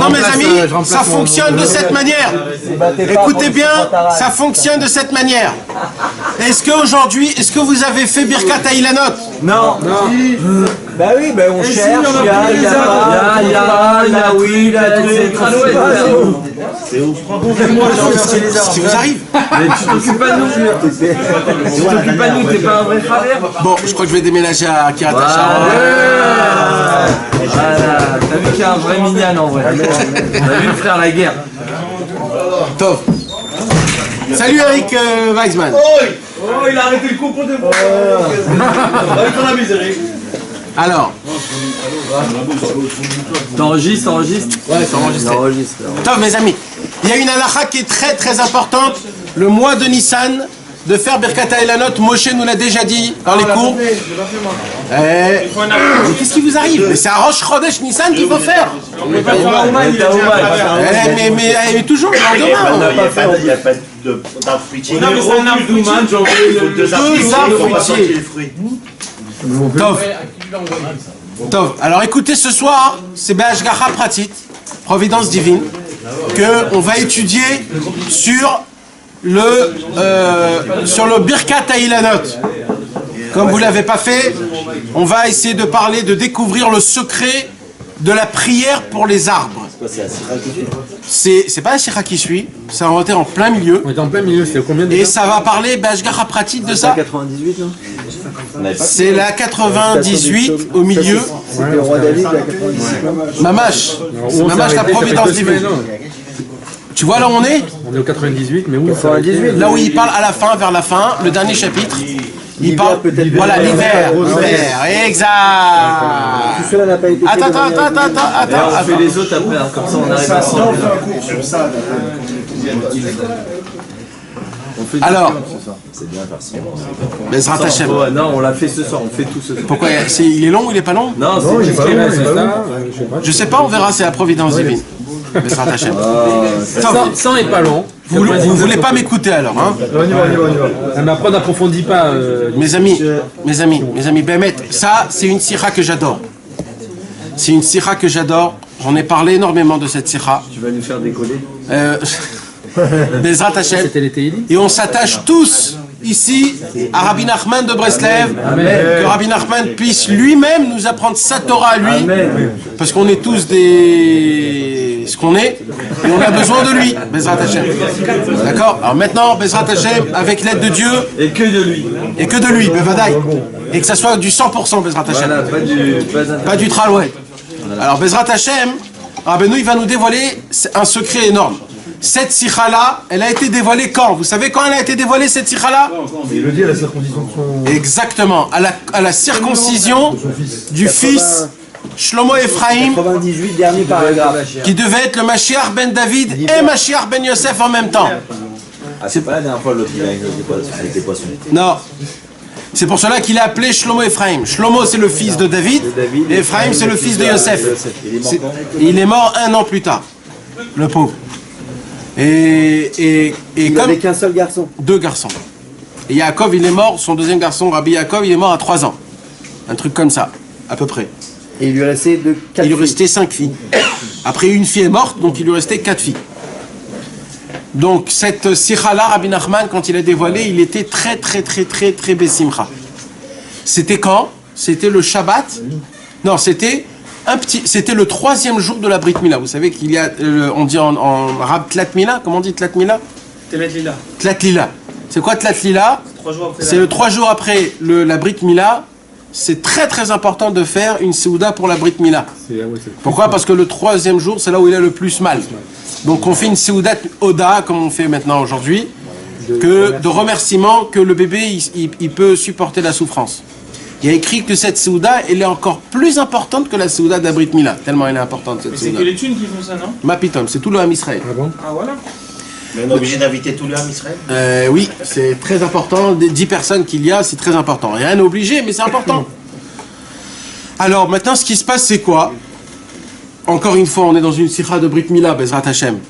Non mes amis, ça fonctionne de cette manière. Écoutez bien, ça fonctionne de cette manière. Est-ce qu'aujourd'hui, est-ce que vous avez fait Birkat Hailanot? Non. Bah oui, bah on cherche, il y a, oui, il y a c'est ce qui vous arrive. Mais tu t'occupes pas de nous. Tu t'occupes pas de nous, t'es pas un vrai frère. Bon, je crois que je vais déménager à Kiratacha. Voilà, t'as vu qu'il y a un vrai mignon en vrai. T'as vu le frère la guerre. Top. Salut Eric Weizmann. Oh, il a arrêté le concours de moi. Alors. T'enregistres? Ouais, c'est enregistré. Top mes amis. Il y a une halakha qui est très très importante. Le mois de Nissan, de faire Birkat Hailanot. Moshe nous l'a déjà dit dans les cours. Mais qu'est-ce qui vous arrive? Mais c'est à Rosh Chodesh Nissan qu'il faut faire. Mais toujours le lendemain. Il n'y a pas d'arbre fruitier. Non, mais c'est un arbre fruitier. Deux arbres fruitiers. Tov. Alors écoutez, ce soir, c'est Be'ashgacha Pratit, providence divine, que on va étudier sur le Birkat Hailanot. Comme vous l'avez pas fait, on va essayer de parler, de découvrir le secret de la prière pour les arbres. C'est pas un sikha qui suit, c'est inventé en plein milieu. On est en plein milieu, c'est combien de Et ça va parler Be'ashgacha Pratit de ça. 98, non? C'est la 98 au milieu. C'était le roi David, la 98. Mamash. C'est Mamash la providence divine. Tu vois là où on est? On est au 98, mais où? 98. Là où il parle à la fin, vers la fin, le dernier chapitre. Il parle, voilà, l'hiver, exact. Tout cela n'a pas été fait. Attends. On fait les autres après, hein, comme ça on arrive à s'en. Alors, Bezrat Hashem. Non, on l'a fait ce soir, on fait tout ce soir. Pourquoi il est long ou il est pas long? Non, c'est Je sais pas, on verra, c'est la providence divine. Bezrat Hashem. 100 est pas long. Vous voulez pas m'écouter alors, hein? Mais après on n'approfondit pas. Mes amis, Bémet, ça c'est une sikha que j'adore. C'est une sikha que j'adore. J'en ai parlé énormément de cette sikha. Tu vas nous faire décoller. Bezrat Hashem. Et on s'attache tous ici à Rabbi Nachman de Breslev. Que Rabbi Nachman puisse lui-même nous apprendre sa Torah à lui. Parce qu'on est tous ce qu'on est. Et on a besoin de lui. Bezrat Hashem. D'accord? Alors maintenant, Bezrat Hashem, avec l'aide de Dieu. Et que de lui. Et que de lui, Bevadaï. Et que ça soit du 100% Bezrat Hashem. Voilà, pas du tralouet. Alors Bezrat Hashem, Rabbeinu il va nous dévoiler un secret énorme. Cette sikha-là, elle a été dévoilée quand? Vous savez quand elle a été dévoilée, cette sikha-là? Il le dit à la circoncision de son... Exactement, à la circoncision du fils Shlomo Ephraim, 98, dernier paragraphe. qui devait être le Mashiach ben David et Mashiach ben Yosef en même temps. Ah, c'est pas la dernière fois l'autre il a avec les poissons. Non. C'est pour cela qu'il est appelé Shlomo Ephraim. Shlomo c'est le fils de David, et Ephraim c'est le fils de Yosef. Il est mort 1 an plus tard, le pauvre. Et il comme n'avait qu'un seul garçon. 2 garçons. Et Yaakov il est mort, son deuxième garçon, Rabbi Yaakov, il est mort à 3 ans. Un truc comme ça, à peu près. Et il lui restait 4 Il lui restait 5 filles. Après une fille est morte, donc il lui restait 4 filles. Donc cette sikha-là, Rabbi Nachman, quand il a dévoilé, il était très bessimcha. C'était quand? C'était le Shabbat. Non, c'était le 3e jour de la Brit Mila. Vous savez qu'il y a, on dit en arabe Tlat Mila. Comment on dit Tlat Mila? Tlat Lila. Tlat Lila. C'est quoi Tlat Lila? C'est le 3 jours après la Brit Mila. C'est très important de faire une Seouda pour la Brit Mila. Pourquoi? Parce que le 3e jour, c'est là où il a le plus mal. Donc on fait une Seouda Oda, comme on fait maintenant aujourd'hui, de remerciement que le bébé il peut supporter la souffrance. Il y a écrit que cette Seouda, elle est encore plus importante que la Seouda de la Brit Mila, tellement elle est importante cette Seouda. C'est que les thunes qui font ça, non? Mapitom, c'est tout le Ham Israël. Ah voilà. Mais on est obligé d'inviter tout le Ham Israël? Oui, c'est très important. Des 10 personnes qu'il y a, c'est très important. Rien n'est obligé, mais c'est important. Alors, maintenant, ce qui se passe, c'est quoi? Encore une fois, on est dans une sikha de Brit Mila, Bezrat Hashem.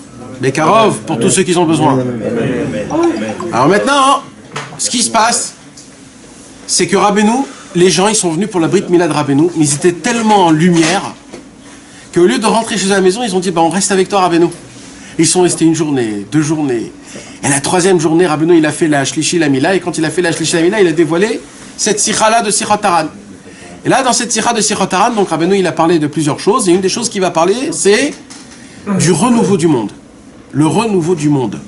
Bekarov, pour tous ceux qui ont besoin. Alors maintenant, ce qui se passe, c'est que Rabbeinu, les gens, ils sont venus pour la Brit Mila de Rabbeinu, mais ils étaient tellement en lumière qu'au lieu de rentrer chez eux à la maison, ils ont dit, on reste avec toi, Rabbeinu. Ils sont restés une journée, 2 journées. Et la 3e journée, Rabbeinu, il a fait la Shlishi la Mila, et quand il a fait la Shlishi la Mila, il a dévoilé cette sikha-là de Sichot Haran. Et là, dans cette sikha de Sichot Haran, donc Rabbeinu, il a parlé de plusieurs choses, et une des choses qu'il va parler, c'est du renouveau du monde. Le renouveau du monde.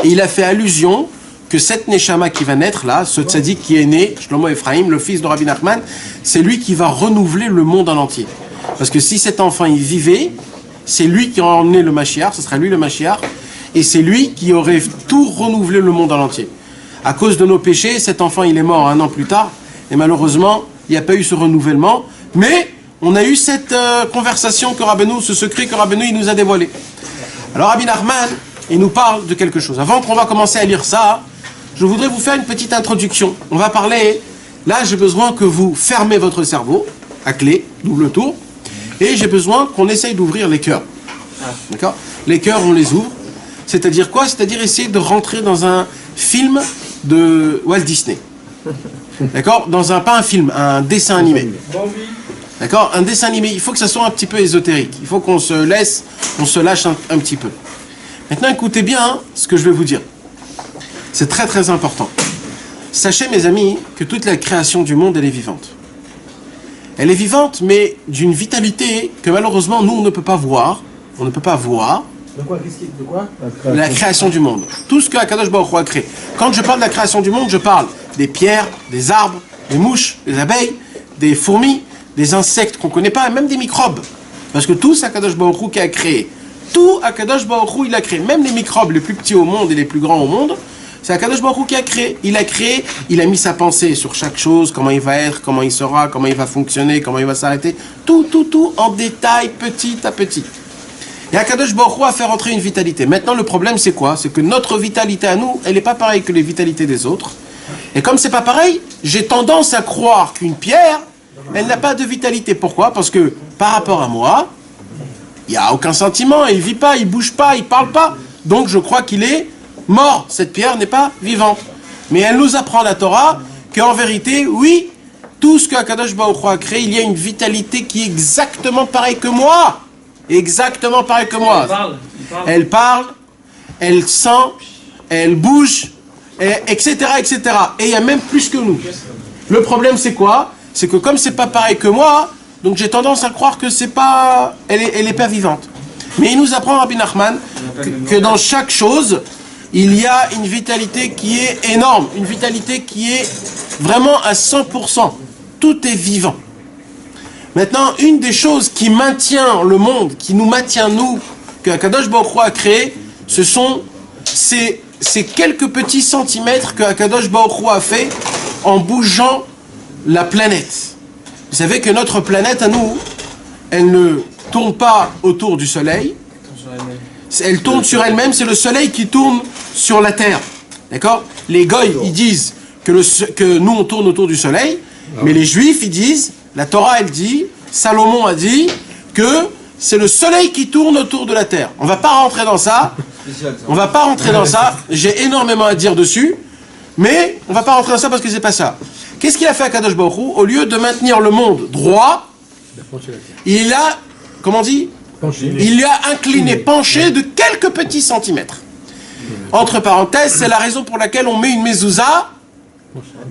Et il a fait allusion que cette Neshama qui va naître là, ce tzaddik qui est né, Shlomo Ephraim, le fils de Rabbi Nachman, c'est lui qui va renouveler le monde en entier. Parce que si cet enfant il vivait, c'est lui qui aurait emmené le Mashiach, ce serait lui le Mashiach, et c'est lui qui aurait tout renouvelé le monde en entier. À cause de nos péchés, cet enfant il est mort 1 an plus tard, et malheureusement, il n'y a pas eu ce renouvellement, mais on a eu cette conversation que Rabbeinu, ce secret que Rabbeinu il nous a dévoilé. Alors Rabbi Nachman, il nous parle de quelque chose. Avant qu'on va commencer à lire ça, je voudrais vous faire une petite introduction. On va parler, là j'ai besoin que vous fermez votre cerveau, à clé, double tour, et j'ai besoin qu'on essaye d'ouvrir les cœurs. D'accord? Les cœurs, on les ouvre. C'est-à-dire quoi? C'est-à-dire essayer de rentrer dans un film de Walt Disney. D'accord? Pas un film, un dessin animé. D'accord? Un dessin animé, il faut que ça soit un petit peu ésotérique. Il faut qu'on se lâche un petit peu. Maintenant, écoutez bien ce que je vais vous dire. C'est très très important. Sachez, mes amis, que toute la création du monde, elle est vivante. Elle est vivante, mais d'une vitalité que malheureusement, nous, on ne peut pas voir. On ne peut pas voir. De quoi? De quoi? La création du monde. Tout ce que Akadosh Baruch Hu a créé. Quand je parle de la création du monde, je parle des pierres, des arbres, des mouches, des abeilles, des fourmis, des insectes qu'on ne connaît pas, et même des microbes. Parce que tout, c'est Akadosh Baruch Hu qui a créé. Tout, Akadosh Baruch Hu, il a créé. Même les microbes les plus petits au monde et les plus grands au monde, c'est Akadosh Baruch Hu qui a créé. Il a créé, il a mis sa pensée sur chaque chose, comment il va être, comment il sera, comment il va fonctionner, comment il va s'arrêter. Tout en détail, petit à petit. Et Akadosh Baruch Hu a fait rentrer une vitalité. Maintenant, le problème, c'est quoi? C'est que notre vitalité à nous, elle n'est pas pareille que les vitalités des autres. Et comme c'est pas pareil, j'ai tendance à croire qu'une pierre, elle n'a pas de vitalité. Pourquoi? Parce que par rapport à moi, il n'y a aucun sentiment, il ne vit pas, il ne bouge pas, il ne parle pas. Donc je crois qu'il est mort. Cette pierre n'est pas vivante. Mais elle nous apprend la Torah qu'en vérité, oui, tout ce que Akadosh Baruch Hu a créé, il y a une vitalité qui est exactement pareille que moi. Exactement pareil que moi. Elle parle, elle sent, elle bouge, etc., etc. Et il y a même plus que nous. Le problème, c'est quoi? C'est que comme c'est pas pareil que moi, donc j'ai tendance à croire que c'est pas, elle est pas vivante. Mais il nous apprend, Rabbi Nachman, que dans chaque chose, il y a une vitalité qui est énorme, une vitalité qui est vraiment à 100%. Tout est vivant. Maintenant, une des choses qui maintient le monde, qui nous maintient, nous, que Akadosh Baruch Hu a créé, ce sont ces quelques petits centimètres que Akadosh Baruch Hu a fait en bougeant la planète. Vous savez que notre planète, à nous, elle ne tourne pas autour du Soleil, elle tourne sur elle-même, c'est le Soleil qui tourne sur la Terre. D'accord? Les Goïs, ils disent que nous, on tourne autour du Soleil, mais les Juifs, ils disent... La Torah, elle dit, Salomon a dit que c'est le soleil qui tourne autour de la terre. On ne va pas rentrer dans ça. On ne va pas rentrer dans ça. J'ai énormément à dire dessus. Mais on ne va pas rentrer dans ça parce que c'est pas ça. Qu'est-ce qu'il a fait à Kadosh Baruch Hu? Au lieu de maintenir le monde droit, il a, comment on dit? Il a incliné, penché de quelques petits centimètres. Entre parenthèses, c'est la raison pour laquelle on met une mezouza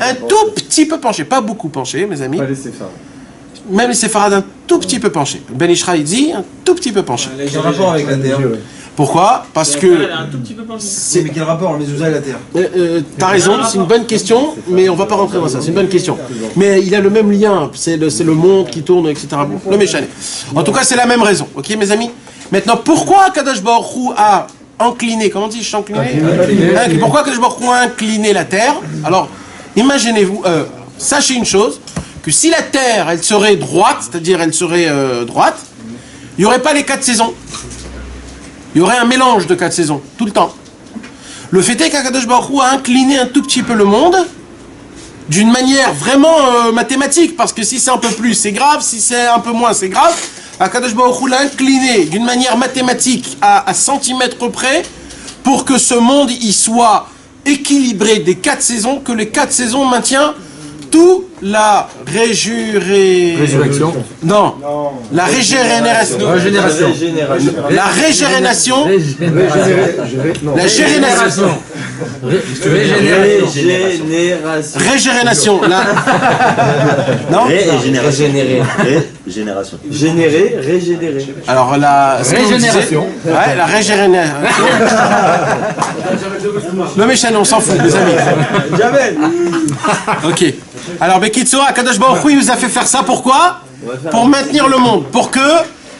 un tout petit peu penché. Pas beaucoup penché, mes amis. Pas les séfarades. Même les séfarades un tout petit peu penché. Ben Ishra, il dit un tout petit peu penché. Quel rapport avec la terre? Pourquoi? Parce que... C'est mais quel rapport le mezouza et la terre? T'as raison, c'est une bonne question, mais on va pas rentrer dans ça, c'est une bonne question. Mais il a le même lien, c'est le monde qui tourne, etc. Le méchané. En tout cas, c'est la même raison, ok mes amis? Maintenant, pourquoi Kadosh Baruch Hu a incliné, comment on dit, pourquoi Kadosh Baruch Hu a incliné la terre? Alors, imaginez-vous, sachez une chose, que si la terre, elle serait droite, c'est-à-dire elle serait droite, il n'y aurait pas les 4 saisons. Il y aurait un mélange de 4 saisons, tout le temps. Le fait est qu'Akadosh Baruch Hu a incliné un tout petit peu le monde, d'une manière vraiment mathématique, parce que si c'est un peu plus, c'est grave, si c'est un peu moins, c'est grave. Akadosh Baruch Hu l'a incliné d'une manière mathématique à centimètres près, pour que ce monde y soit équilibré des 4 saisons, que les 4 saisons maintiennent surtout la Résurrection. Non, la régénération. La régénération. La génération. Régénération. Non. Régénération. Générer, régénérer. Alors la Régénération. Ouais, la régénération. Le méchant, on s'en fout, les amis. Jamais. Ok. Alors, Bekitso, Akadosh Baruch Hu, il nous a fait faire ça. Pourquoi? Pour maintenir le monde. Pour que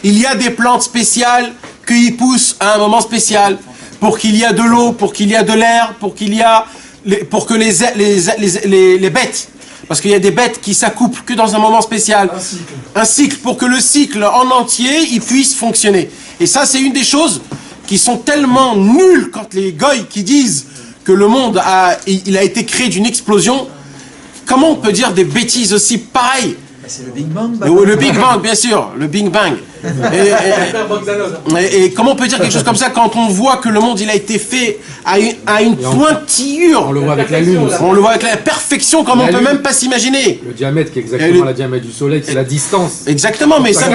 il y a des plantes spéciales qui poussent à un moment spécial. Pour qu'il y a de l'eau, pour qu'il y a de l'air, pour qu'il y a, pour que les bêtes. Parce qu'il y a des bêtes qui s'accouplent que dans un moment spécial. Un cycle. Pour que le cycle en entier, il puisse fonctionner. Et ça, c'est une des choses qui sont tellement nulles quand les goïs qui disent que le monde il a été créé d'une explosion. Comment on peut dire des bêtises aussi pareilles? C'est le Big Bang. Le Big Bang, bien sûr, le Big Bang. Et comment on peut dire quelque chose comme ça quand on voit que le monde il a été fait à une pointillure? On le voit avec la Lune aussi. On le voit avec la perfection comme on peut même pas s'imaginer. Le diamètre qui est exactement la diamètre du Soleil, c'est la distance. Exactement, mais ça...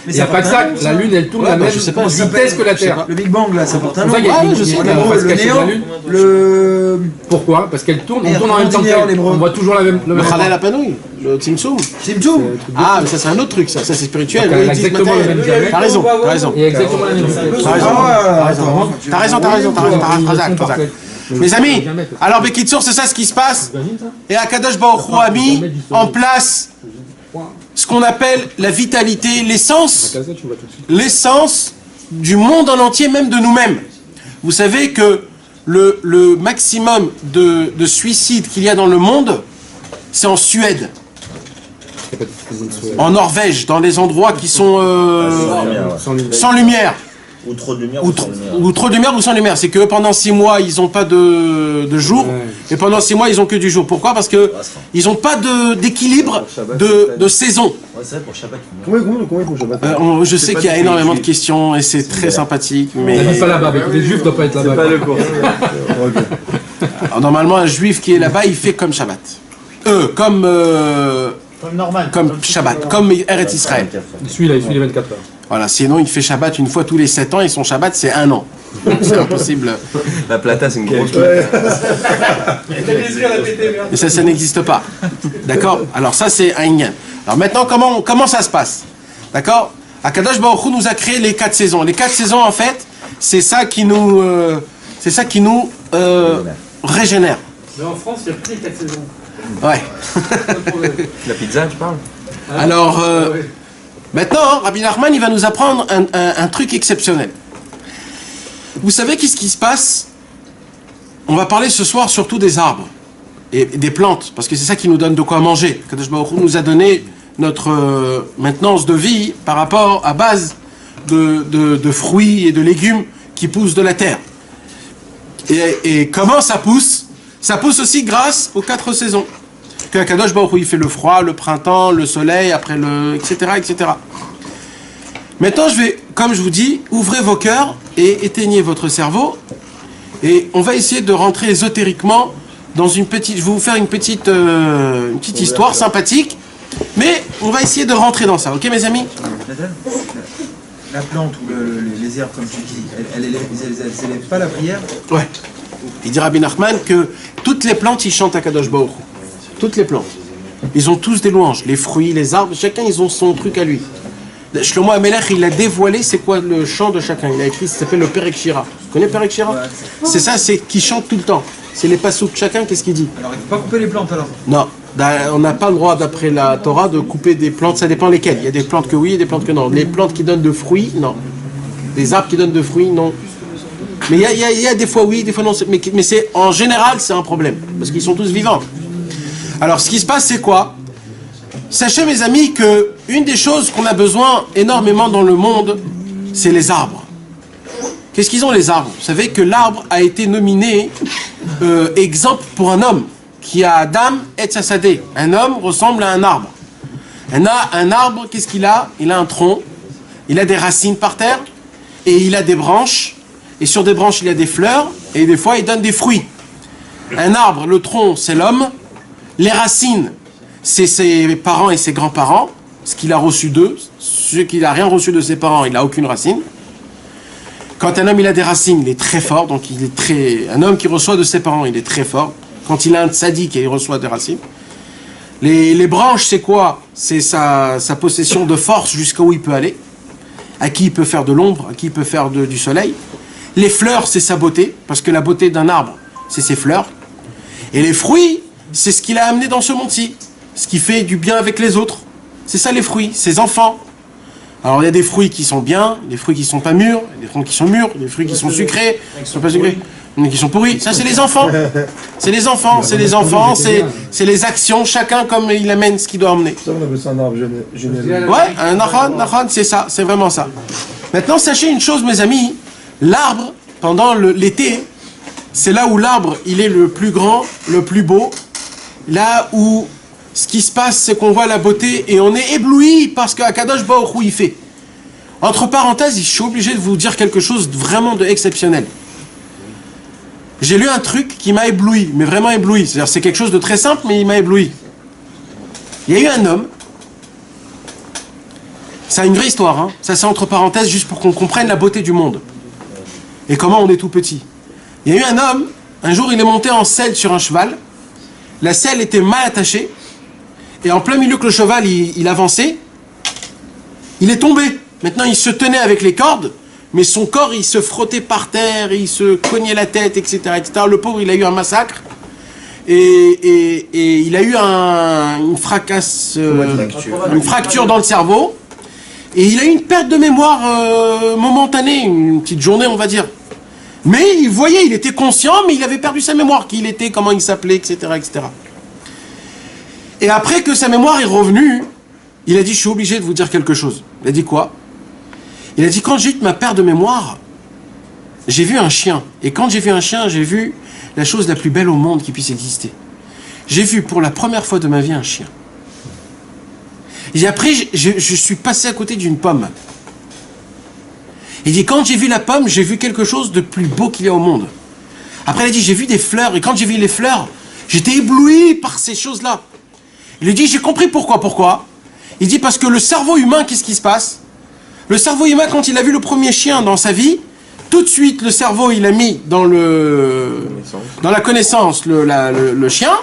Il n'y a pas que ça, la Lune elle tourne à la même vitesse que la Terre. Le Big Bang là, ça porte un nom. Le néant, le... Pourquoi? Parce qu'elle tourne, on tourne en même temps qu'elle. On voit toujours la même... Le Khalel Apanouï, le Tzimtzum. Tzimtzum. Ah, mais ça c'est un autre truc, ça c'est spirituel. Elle a exactement le même diamètre. T'as raison, t'as raison. Il y a exactement la même vitesse. T'as raison. Mes amis, alors Bekitsour, c'est ça ce qui se passe. Et Akadosh Baruch Hu a mis en place ce qu'on appelle la vitalité, l'essence du monde en entier, même de nous-mêmes. Vous savez que le maximum de suicides qu'il y a dans le monde, c'est en Suède, en Norvège, dans les endroits qui sont sans lumière. Ou trop de lumière ou trop de lumière ou sans lumière. C'est que pendant 6 mois, ils n'ont pas de jour, et pendant 6 mois, ils n'ont que du jour. Pourquoi? Parce que ils n'ont pas d'équilibre de saison. Ouais, c'est vrai, pour Shabbat. Combien pour Shabbat? Je sais qu'il y a énormément de questions, et c'est très sympathique, mais... On n'est pas là-bas, les Juifs ne doivent pas être là-bas. C'est pas le cours. Alors, normalement, un Juif qui est là-bas, il fait comme Shabbat. Comme Shabbat, comme Eretz Israël. Il suit les 24 heures. Voilà, sinon il fait Shabbat une fois tous les 7 ans et son Shabbat c'est 1 an. C'est impossible. La plata, c'est une grosse Et ça n'existe pas. D'accord? Alors ça c'est un Inyan. Alors maintenant, comment ça se passe? D'accord? Akadosh Baruch Hu nous a créé les 4 saisons. Les 4 saisons en fait, c'est ça qui nous régénère. Mais en France, il n'y a plus les 4 saisons. Ouais. La pizza, tu parles? Alors, maintenant, Rabbi Nachman, il va nous apprendre un truc exceptionnel. Vous savez qu'est-ce qui se passe? On va parler ce soir surtout des arbres et des plantes, parce que c'est ça qui nous donne de quoi manger. Kadosh Baruch Hu nous a donné notre maintenance de vie par rapport à base de fruits et de légumes qui poussent de la terre. Et comment ça pousse? Ça pousse aussi grâce aux 4 saisons. Que Kadosh Baruch Hu, il fait le froid, le printemps, le soleil, après etc., etc. Maintenant, comme je vous dis, ouvrez vos cœurs et éteignez votre cerveau. Et on va essayer de rentrer ésotériquement dans une petite... Je vais vous faire une petite histoire sympathique. Mais on va essayer de rentrer dans ça, ok mes amis? La plante ou les herbes, comme tu dis, elles n'élèvent pas la prière? Ouais. Il dit Rabbi Nachman que toutes les plantes, ils chantent à Kadosh Baruch Hu. Toutes les plantes. Ils ont tous des louanges. Les fruits, les arbres, chacun, ils ont son truc à lui. Shlomo HaMelech, il a dévoilé c'est quoi le chant de chacun. Il a écrit, ça s'appelle le Perek Shira. Tu connais Perek Shira? C'est ça, c'est qui chante tout le temps. C'est les passouk. Chacun, qu'est-ce qu'il dit? Alors, il ne faut pas couper les plantes alors? Non. On n'a pas le droit, d'après la Torah, de couper des plantes. Ça dépend lesquelles. Il y a des plantes que oui et des plantes que non. Les plantes qui donnent de fruits, non. Les arbres qui donnent de fruits, non. Mais il y a des fois oui, des fois non. Mais c'est, en général, c'est un problème. Parce qu'ils sont tous vivants. Alors, ce qui se passe, c'est quoi? Sachez, mes amis, que une des choses qu'on a besoin énormément dans le monde, c'est les arbres. Qu'est-ce qu'ils ont, les arbres? Vous savez que l'arbre a été nominé exemple pour un homme qui a Adam et Tzasadé. Un homme ressemble à un arbre. Un arbre, qu'est-ce qu'il a? Il a un tronc, il a des racines par terre, et il a des branches, et sur des branches, il a des fleurs, et des fois, il donne des fruits. Un arbre, le tronc, c'est l'homme, les racines, c'est ses parents et ses grands-parents, ce qu'il a reçu d'eux. Ce qu'il n'a rien reçu de ses parents, il n'a aucune racine. Quand un homme il a des racines, il est très fort, donc il est très... Un homme qui reçoit de ses parents, il est très fort. Quand il a un tzaddik et il reçoit des racines. Les branches, c'est quoi? C'est sa possession de force jusqu'où il peut aller. À qui il peut faire de l'ombre, à qui il peut faire du soleil. Les fleurs, c'est sa beauté, parce que la beauté d'un arbre, c'est ses fleurs. Et les fruits, c'est ce qu'il a amené dans ce monde-ci. Ce qui fait du bien avec les autres. C'est ça les fruits, ses enfants. Alors il y a des fruits qui sont bien, des fruits qui sont pas mûrs, des fruits qui sont mûrs, des fruits qui sont sucrés, qui sont pas sucrés, qui sont pourris. Ça c'est les enfants. C'est les enfants, c'est les enfants, c'est les actions, chacun comme il amène ce qu'il doit emmener. Ça on appelle ça un arbre généalogique. Ouais, un nahan, c'est ça, c'est vraiment ça. Maintenant sachez une chose mes amis, l'arbre, pendant l'été, c'est là où l'arbre il est le plus grand, le plus beau, là où ce qui se passe, c'est qu'on voit la beauté et on est ébloui parce qu'Akadosh Baruch Hu il fait. Entre parenthèses, je suis obligé de vous dire quelque chose vraiment d'exceptionnel. J'ai lu un truc qui m'a ébloui, mais vraiment ébloui. C'est-à-dire, c'est quelque chose de très simple, mais il m'a ébloui. Il y a eu un homme, ça a une vraie histoire, hein. Ça c'est entre parenthèses juste pour qu'on comprenne la beauté du monde et comment on est tout petit. Il y a eu un homme, un jour il est monté en selle sur un cheval, la selle était mal attachée, et en plein milieu que le cheval il avançait, il est tombé. Maintenant il se tenait avec les cordes, mais son corps il se frottait par terre, il se cognait la tête, etc., etc. Le pauvre il a eu un massacre, et il a eu une fracture dans le cerveau, et il a eu une perte de mémoire momentanée, une petite journée on va dire. Mais il voyait, il était conscient, mais il avait perdu sa mémoire, qui il était, comment il s'appelait, etc., etc. Et après que sa mémoire est revenue, il a dit, je suis obligé de vous dire quelque chose. Il a dit quoi? Il a dit, quand j'ai eu ma perte de mémoire, j'ai vu un chien. Et quand j'ai vu un chien, j'ai vu la chose la plus belle au monde qui puisse exister. J'ai vu pour la première fois de ma vie un chien. Et après, je suis passé à côté d'une pomme. Il dit, quand j'ai vu la pomme, j'ai vu quelque chose de plus beau qu'il y a au monde. Après, il a dit, j'ai vu des fleurs. Et quand j'ai vu les fleurs, j'étais ébloui par ces choses-là. Il a dit, j'ai compris pourquoi. Pourquoi? Il dit, parce que le cerveau humain, qu'est-ce qui se passe? Le cerveau humain, quand il a vu le premier chien dans sa vie, tout de suite, le cerveau, il a mis dans la connaissance le chien.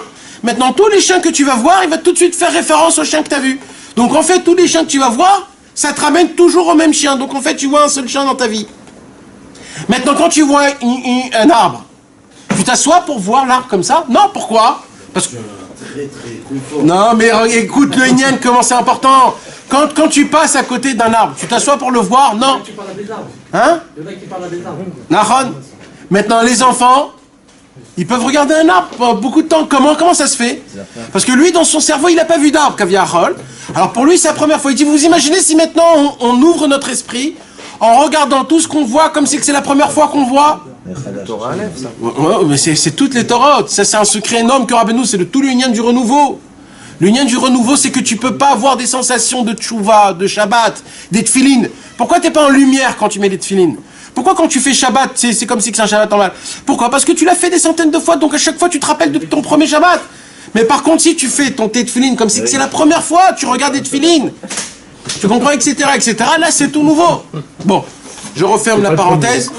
Maintenant, tous les chiens que tu vas voir, il va tout de suite faire référence au chien que tu as vu. Donc, en fait, tous les chiens que tu vas voir, ça te ramène toujours au même chien. Donc, en fait, tu vois un seul chien dans ta vie. Maintenant, quand tu vois un arbre, tu t'assois pour voir l'arbre comme ça? Non, pourquoi? Parce que... Non, mais écoute, le Inyan, comment c'est important. Quand tu passes à côté d'un arbre, tu t'assois pour le voir? Non. Hein? Il y en a qui parlent à des arbres. Nahon. Maintenant, les enfants, ils peuvent regarder un arbre pendant beaucoup de temps. Comment ça se fait? Parce que lui, dans son cerveau, il n'a pas vu d'arbre, Kaviahol. Alors pour lui, c'est la première fois. Il dit, vous imaginez si maintenant on ouvre notre esprit en regardant tout ce qu'on voit comme si c'est la première fois qu'on voit? Ouais, mais c'est toutes les Torahs. Ça, c'est un secret énorme que Rabbeinu, c'est de tout l'union du renouveau. L'union du renouveau, c'est que tu peux pas avoir des sensations de tchouva, de Shabbat, des tfilines. Pourquoi t'es pas en lumière quand tu mets des tfilines? Pourquoi quand tu fais Shabbat, c'est comme si c'est un Shabbat normal? Pourquoi? Parce que tu l'as fait des centaines de fois, donc à chaque fois tu te rappelles de ton premier Shabbat. Mais par contre, si tu fais ton tefilin comme si c'est la première fois, tu regardes des tefilines, tu comprends, etc., etc., là c'est tout nouveau. Bon, je referme la parenthèse.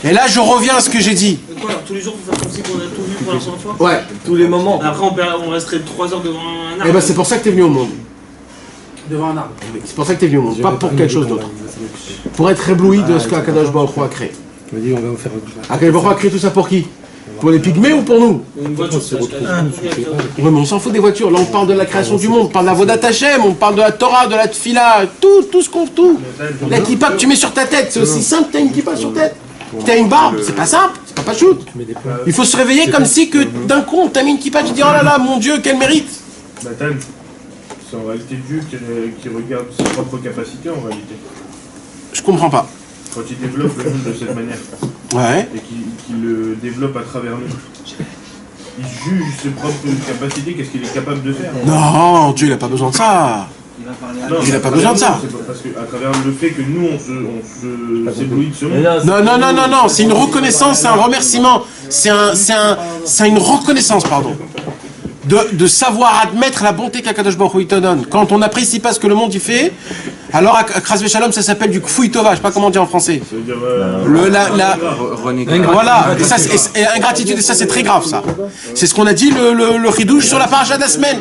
Et là, je reviens à ce que j'ai dit. Quoi, alors, tous les jours, vous faites comme si on a tout vu pour la première fois? Ouais. Tous les moments. Après, on resterait 3 heures devant un arbre. Eh ben, c'est pour ça que t'es venu au monde. Devant un arbre. C'est pour ça que t'es venu au monde, pas pour quelque chose d'autre. Pour être ébloui de ce qu'Akadosh Baruch Hu a créé. Il m'a dit, on va faire. Akadosh Baruch Hu a créé tout ça pour qui? Pour les pygmées ou pour nous? Une voiture, c'est Ouais, mais on s'en fout des voitures. Là, on parle de la création du monde, on parle de la Vodat Hashem, on parle de la Torah, de la Tfila, tout. La kippa que tu mets sur ta tête, c'est aussi simple que t'as une kippa sur tête. Si t'as une barbe, c'est pas simple, c'est pas shoot. Il faut se réveiller comme si que d'un coup on t'a mis une kippa, tu dis oh là là, mon Dieu, quel mérite. Nathan, c'est en réalité Dieu qui regarde ses propres capacités en réalité. Je comprends pas. Quand il développe le monde de cette manière. Ouais. Et qu'il le développe à travers nous. Il juge ses propres capacités, qu'est-ce qu'il est capable de faire. Non, Dieu il a pas besoin de ça. Il n'a pas besoin de ça. C'est parce qu'à travers le fait que nous on s'éblouit de ce monde. Non, c'est une reconnaissance, c'est un remerciement. C'est une reconnaissance, pardon. de savoir admettre la bonté qu'Akadosh Baruch Hu te donne. Quand on n'apprécie pas ce que le monde y fait, alors à Kras Veshalom, ça s'appelle du Kfouy Tova, je sais pas comment on dit en français. Ça veut dire, Voilà, et ça, et ingratitude, et ça c'est très grave ça. C'est ce qu'on a dit le Ridouche sur la paracha de la semaine.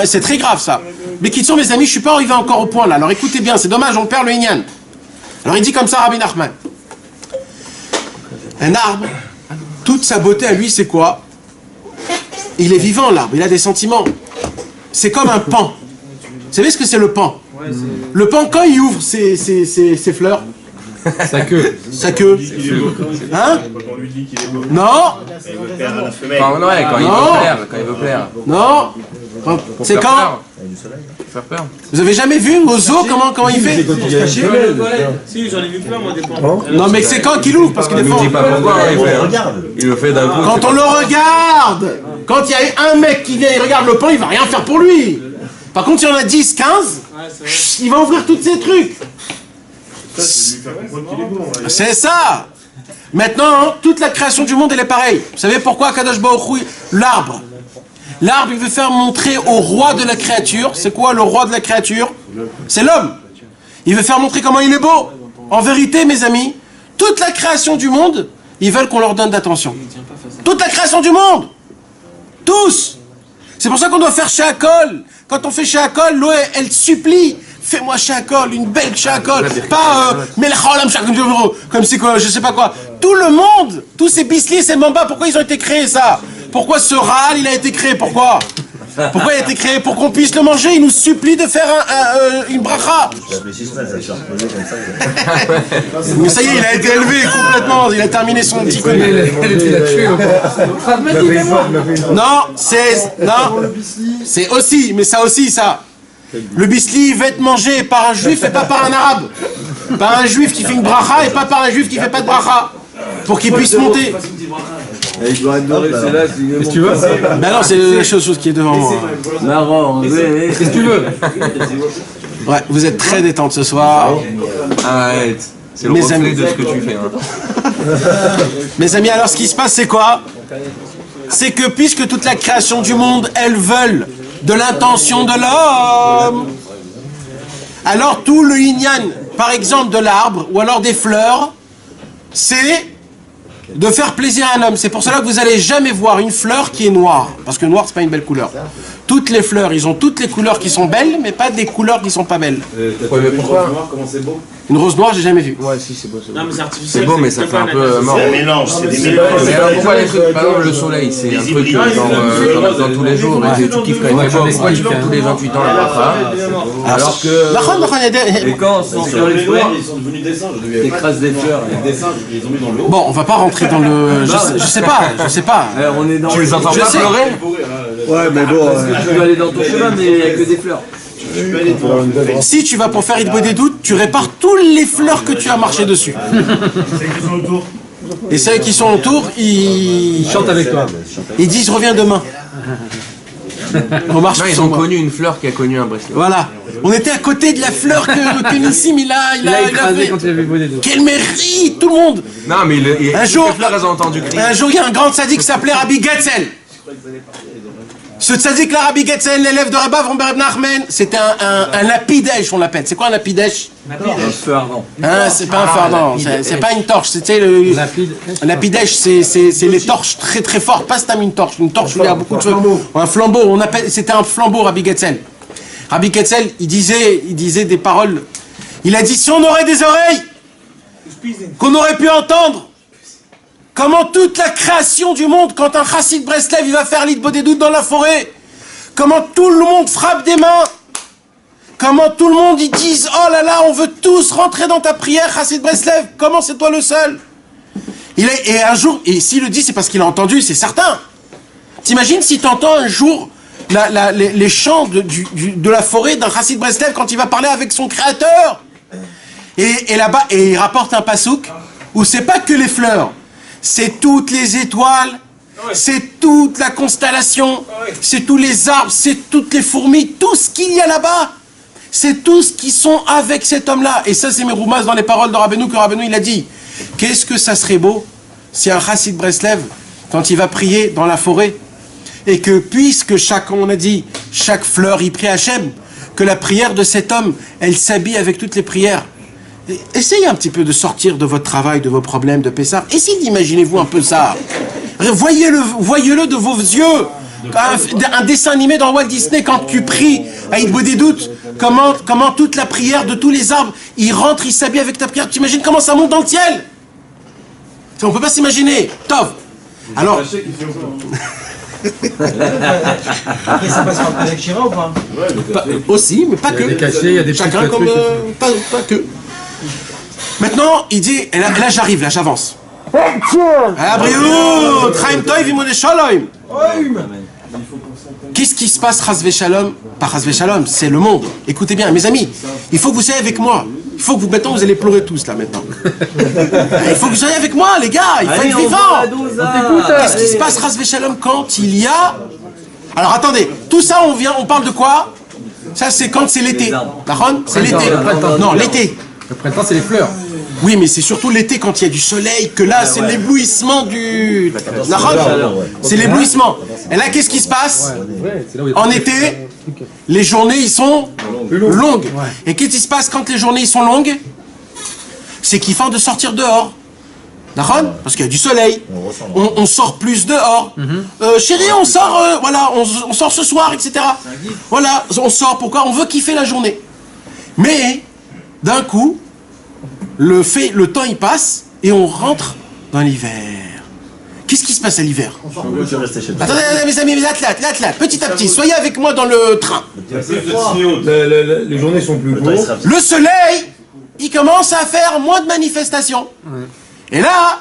C'est très grave ça. Mais qui sont mes amis, je suis pas arrivé encore au point là. Alors écoutez bien, c'est dommage, on perd le Inyan. Alors il dit comme ça Rabbi Nachman. Un arbre, toute sa beauté à lui c'est quoi? Il est vivant l'arbre, il a des sentiments. C'est comme un pan. Vous savez ce que c'est le pan? Le pan quand il ouvre ses fleurs, Sa queue. hein? Quand on lui dit qu'il est beau. Non, Quand il veut plaire. non. C'est quand? Faire peur. Vous avez jamais vu au zoo comment il fait? Si, j'en ai vu plein, moi, des plans. Non mais c'est quand qu'il ouvre parce que des fois. Il dit pas pourquoi il fait. Regarde. Il le fait d'un coup. Quand on le regarde, quand il y a un mec qui vient et regarde le pan, il va rien faire pour lui. Par contre, s'il y en a 10, 15, il va ouvrir tous ces trucs. Ça, c'est de lui faire comprendre qu'il est beau. Ouais. C'est ça. Maintenant, toute la création du monde, elle est pareille. Vous savez pourquoi Kadosh Baruch Hu, l'arbre, il veut faire montrer au roi de la créature. C'est quoi le roi de la créature? C'est l'homme. Il veut faire montrer comment il est beau. En vérité, mes amis, toute la création du monde, ils veulent qu'on leur donne d'attention. Toute la création du monde. Tous. C'est pour ça qu'on doit faire Shakol. Quand on fait Shakol, l'eau, elle supplie. Fais-moi Shakol, une belle Shakol. Pas Melcholam Shakol, comme c'est quoi, je sais pas quoi. Tout le monde, tous ces bislis, ces mambas, pourquoi ils ont été créés ça? Pourquoi ce Raal, il a été créé? Pourquoi? Pourquoi il a été créé? Pour qu'on puisse le manger. Il nous supplie de faire une bracha. Mais ça y est, il a été élevé complètement. Il a terminé son petit coup. Non, c'est aussi, mais ça aussi, ça. Le bisli, il va être mangé par un juif et pas par un arabe. Par un juif qui fait une bracha et pas par un juif qui fait pas de bracha. Pour qu'il puisse monter. Il doit être doré, c'est là. Qu'est-ce que tu veux? Ben non, c'est la chose qui est devant moi. Marrant, Qu'est-ce que tu veux? Ouais, vous êtes très détente ce soir. Arrête. C'est le Mes reflet amis. de ce que tu fais. Hein. Mes amis, alors ce qui se passe, c'est quoi? C'est que puisque toute la création du monde, elles veulent de l'intention de l'homme, alors tout le inyan, par exemple de l'arbre, ou alors des fleurs, c'est de faire plaisir à un homme. C'est pour cela que vous n'allez jamais voir une fleur qui est noire, parce que noir, c'est pas une belle couleur. Toutes les fleurs, ils ont toutes les couleurs qui sont belles, mais pas des couleurs qui sont pas belles. Ouais, mais pourquoi? Une rose noire, j'ai jamais vu. Ouais, si, c'est beau. Non, mais c'est artificiel. C'est beau, mais ça fait un peu mort. C'est un mélange, c'est des mélanges. Mais alors pourquoi les trucs, par exemple le soleil, c'est un truc dans tous les jours, et tu kiffes quand il fait beau, pourquoi tu fais tous les 28 ans la bracha, alors que... Et quand on sort les fleurs, ils sont devenus des singes. T'écrases des fleurs, les dessins, ils ont mis dans l'eau. Bon, on va pas rentrer dans le... Je sais pas. On est dans. Tu les entends Je pas sais. pleurer? Ouais, mais bon. Tu dois aller dans ton chemin, mais il n'y a que des fleurs. Si tu vas pour faire Idbo des doutes, tu répares toutes les fleurs que tu as marché dessus. C'est qui sont autour. Et ceux qui sont autour, ils Chante avec toi. ils disent je reviens demain. On marche Non, ils sur ont moi. connu une fleur qui a connu un Breslau. Voilà. On était à côté de la fleur que Nissim il a écrasé fait. quand il avait beau des doigts. Quel mérite, tout le monde. Non, mais Un jour- les fleurs, elles ont entendu crier. Un jour, il y a un grand tzaddik qui s'appelait Rabbi Getzel. Ce tzaddik là, Rabbi Getzel, l'élève de Rabbi Avram Ber Nachman, c'était un lapidesh, on l'appelle. C'est quoi un lapidesh? Un feu ardent. Hein, c'est pas un fardin, c'est pas une torche, c'était le... Un lapidesh, c'est les torches très très fortes, pas c'est une torche où il y a beaucoup de choses. Un flambeau, on appelle, c'était un flambeau, Rabbi Getzel. Rabbi Getzel, il disait des paroles. Il a dit, si on aurait des oreilles, qu'on aurait pu entendre, comment toute la création du monde, quand un chassid Breslev, il va faire l'Idbo des doutes dans la forêt, comment tout le monde frappe des mains, comment tout le monde ils disent, oh là là, on veut tous rentrer dans ta prière, chassid Breslev, comment c'est toi le seul? Et un jour, et s'il le dit, c'est parce qu'il a entendu, c'est certain. T'imagines si t'entends un jour les chants de la forêt d'un chassid Breslev quand il va parler avec son créateur. Et là-bas, et il rapporte un pasouk où c'est pas que les fleurs, c'est toutes les étoiles, c'est toute la constellation, c'est tous les arbres, c'est toutes les fourmis, tout ce qu'il y a là-bas, c'est tous qui sont avec cet homme-là. Et ça, c'est Meroumas dans les paroles de Rabbeinu, que Rabbeinu, il a dit, qu'est-ce que ça serait beau si un chassid Breslev, quand il va prier dans la forêt, Et que puisque on a dit, chaque fleur y prie Hachem, que la prière de cet homme, elle s'habille avec toutes les prières. Essayez un petit peu de sortir de votre travail, de vos problèmes de Pessah. Essayez d'imaginez-vous un peu ça. Voyez-le de vos yeux. Un dessin animé dans Walt Disney, quand tu pries à Idbo des doutes, comment toute la prière de tous les arbres, ils rentrent, ils s'habillent avec ta prière. Tu imagines comment ça monte dans le ciel? On peut pas s'imaginer. Tov. Alors... Après, ça passe par le Shira ou pas? Aussi, mais pas que. Il y a des cachets, il y a des chacun comme... pas que. Maintenant, il dit, et là j'arrive, là j'avance. Abriou, Chaim Tov, Imone Shalom. Qu'est-ce qui se passe, Chasvé Shalom? Pas Chasvé Shalom, c'est le monde. Écoutez bien, mes amis, il faut que vous soyez avec moi. Il faut que vous, maintenant, vous allez pleurer tous, là, maintenant. Il faut que vous soyez avec moi, les gars, il faut être vivant. Qu'est-ce qui se passe, Chasvé Shalom, quand il y a... Alors, attendez, tout ça, on parle de quoi? Ça, c'est quand c'est l'été. Daron, c'est l'été. Non, l'été. Le printemps, c'est les fleurs. Oui, mais c'est surtout l'été quand il y a du soleil, que là, c'est l'éblouissement du... C'est l'éblouissement. Et là, qu'est-ce qui se passe? En été, les journées, ils sont longues. Et qu'est-ce qui se passe quand les journées, ils sont longues? C'est qu'il faut de sortir dehors. D'accord? Parce qu'il y a du soleil. On sort plus dehors. Chérie, on sort, voilà, on sort ce soir, etc. Voilà, on sort. Pourquoi? On veut kiffer la journée. Mais, d'un coup, le temps il passe et on rentre dans l'hiver. Qu'est-ce qui se passe à l'hiver? Attendez, mes amis, l'athlète, petit à petit, soyez avec moi dans le train. Les journées sont plus courtes. Le soleil, il commence à faire moins de manifestations. Et là,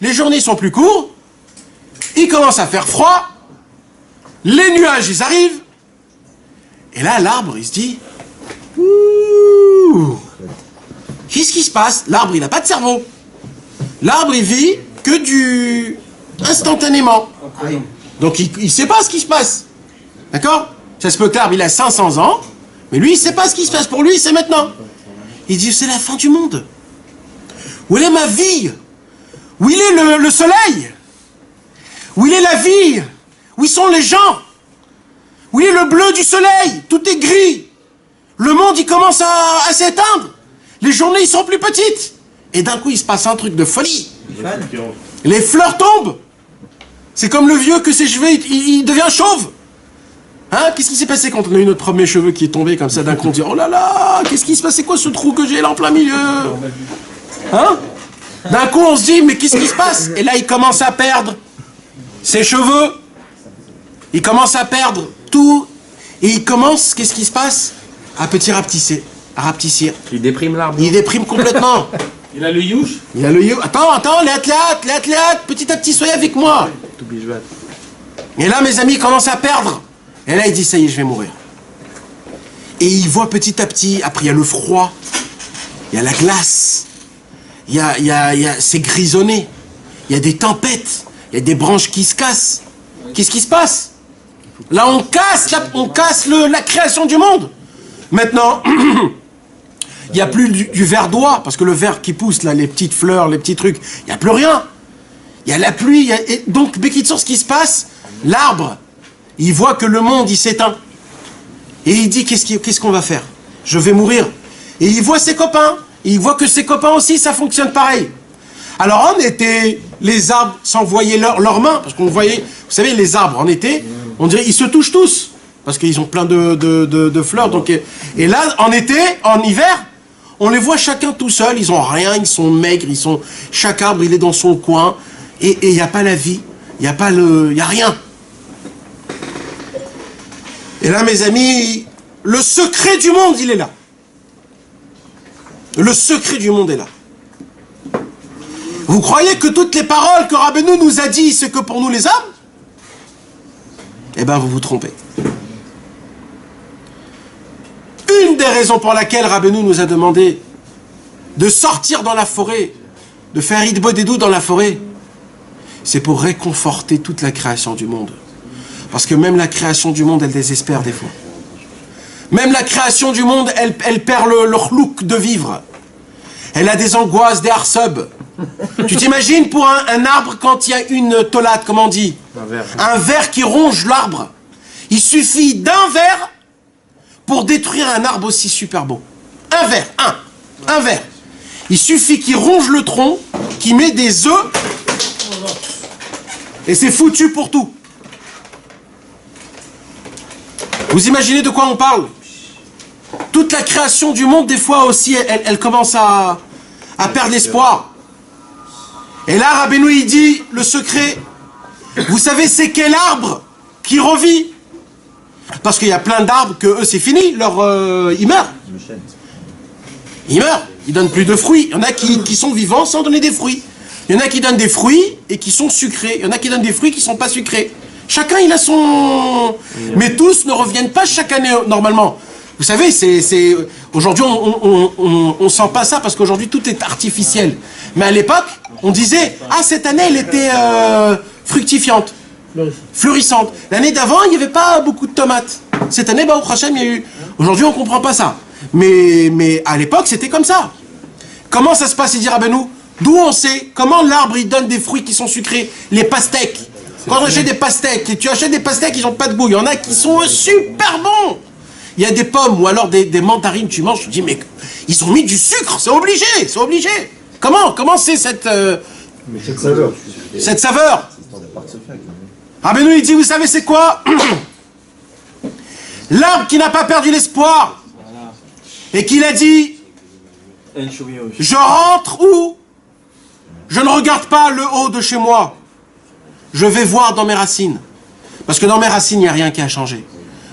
les journées sont plus courtes, il commence à faire froid, les nuages, ils arrivent, et là, l'arbre, il se dit, ouh, qu'est-ce qui se passe? L'arbre, il n'a pas de cerveau. L'arbre, il vit que instantanément. Donc, il ne sait pas ce qui se passe. D'accord? Ça se peut que l'arbre, il a 500 ans, mais lui, il ne sait pas ce qui se passe. Pour lui, c'est maintenant. Il dit, c'est la fin du monde. Où est ma vie? Où il est le soleil? Où il est la vie? Où sont les gens? Où il est le bleu du soleil? Tout est gris. Le monde, il commence à s'éteindre. Les journées, ils sont plus petites. Et d'un coup, il se passe un truc de folie. Les fleurs tombent. C'est comme le vieux que ses cheveux, il devient chauve. Hein? Qu'est-ce qui s'est passé quand on a eu notre premier cheveu qui est tombé comme ça d'un coup? On dit, oh là là, qu'est-ce qui se passe? C'est quoi ce trou que j'ai là en plein milieu? Hein? D'un coup, on se dit, mais qu'est-ce qui se passe? Et là, il commence à perdre ses cheveux. Il commence à perdre tout. Et il commence, qu'est-ce qui se passe? À rapetissir. Il déprime l'arbre. Il déprime complètement. Il a le youch. Il a le you. Attends, les athlètes, petit à petit, soyez avec moi. Et là, mes amis, il commence à perdre. Et là, il dit, ça y est, je vais mourir. Et il voit petit à petit, après, il y a le froid, il y a la glace, c'est grisonné, il y a des tempêtes, il y a des branches qui se cassent. Qu'est-ce qui se passe? Là, on casse la création du monde. Maintenant, il n'y a plus du vert d'oie, parce que le vert qui pousse, là, les petites fleurs, les petits trucs, il n'y a plus rien. Il y a la pluie, et donc, Bekitsour, ce qui se passe, l'arbre, il voit que le monde, il s'éteint. Et il dit, qu'est-ce qu'on va faire? Je vais mourir. Et il voit ses copains, et il voit que ses copains aussi, ça fonctionne pareil. Alors, en été, les arbres s'envoyaient leurs mains, parce qu'on voyait, vous savez, les arbres, en été, on dirait, ils se touchent tous. Parce qu'ils ont plein de fleurs. Donc, et là, en été, en hiver, on les voit chacun tout seul. Ils ont rien, ils sont maigres, chaque arbre, il est dans son coin. Et il n'y a pas la vie. Il n'y a rien. Et là, mes amis, le secret du monde, il est là. Le secret du monde est là. Vous croyez que toutes les paroles que Rabbeinu nous a dit, c'est que pour nous les hommes? Eh bien, vous vous trompez. Une des raisons pour laquelle Rabbeinu nous a demandé de sortir dans la forêt, de faire Idbo Dedou dans la forêt, c'est pour réconforter toute la création du monde. Parce que même la création du monde, elle désespère des fois. Même la création du monde, elle perd le chlouk de vivre. Elle a des angoisses, des harsub. Tu t'imagines pour un arbre quand il y a une tolade, comment on dit? Un ver qui ronge l'arbre. Il suffit d'un ver pour détruire un arbre aussi super beau. Un ver, un ver. Il suffit qu'il ronge le tronc, qu'il met des œufs, et c'est foutu pour tout. Vous imaginez de quoi on parle? Toute la création du monde, des fois aussi, elle commence à perdre l'espoir. Et là, Rabbeinu, il dit le secret. Vous savez, c'est quel arbre qui revit? Parce qu'il y a plein d'arbres que eux, c'est fini, ils meurent. Ils meurent, ils donnent plus de fruits. Il y en a qui sont vivants sans donner des fruits. Il y en a qui donnent des fruits et qui sont sucrés. Il y en a qui donnent des fruits qui ne sont pas sucrés. Chacun, il a son... Mais tous ne reviennent pas chaque année, normalement. Vous savez, aujourd'hui, on sent pas ça parce qu'aujourd'hui, tout est artificiel. Mais à l'époque, on disait, ah, cette année, elle était fructifiante, fleurissante. L'année d'avant, il n'y avait pas beaucoup de tomates. Cette année, bah, au prochain, il y a eu... Aujourd'hui, on comprend pas ça. Mais à l'époque, c'était comme ça. Comment ça se passe, il dit Rabbeinu? D'où on sait comment l'arbre, il donne des fruits qui sont sucrés? Les pastèques. Quand on achète des pastèques, et tu achètes des pastèques, ils n'ont pas de goût. Il y en a qui sont super bons. Il y a des pommes ou alors des mandarines, tu manges, tu te dis, mais ils ont mis du sucre, c'est obligé, c'est obligé. Comment c'est cette saveur? Cette saveur. Rabbeinu, il dit, vous savez c'est quoi? L'arbre qui n'a pas perdu l'espoir et qu'il a dit, je rentre où? Je ne regarde pas le haut de chez moi. Je vais voir dans mes racines. Parce que dans mes racines, il n'y a rien qui a changé.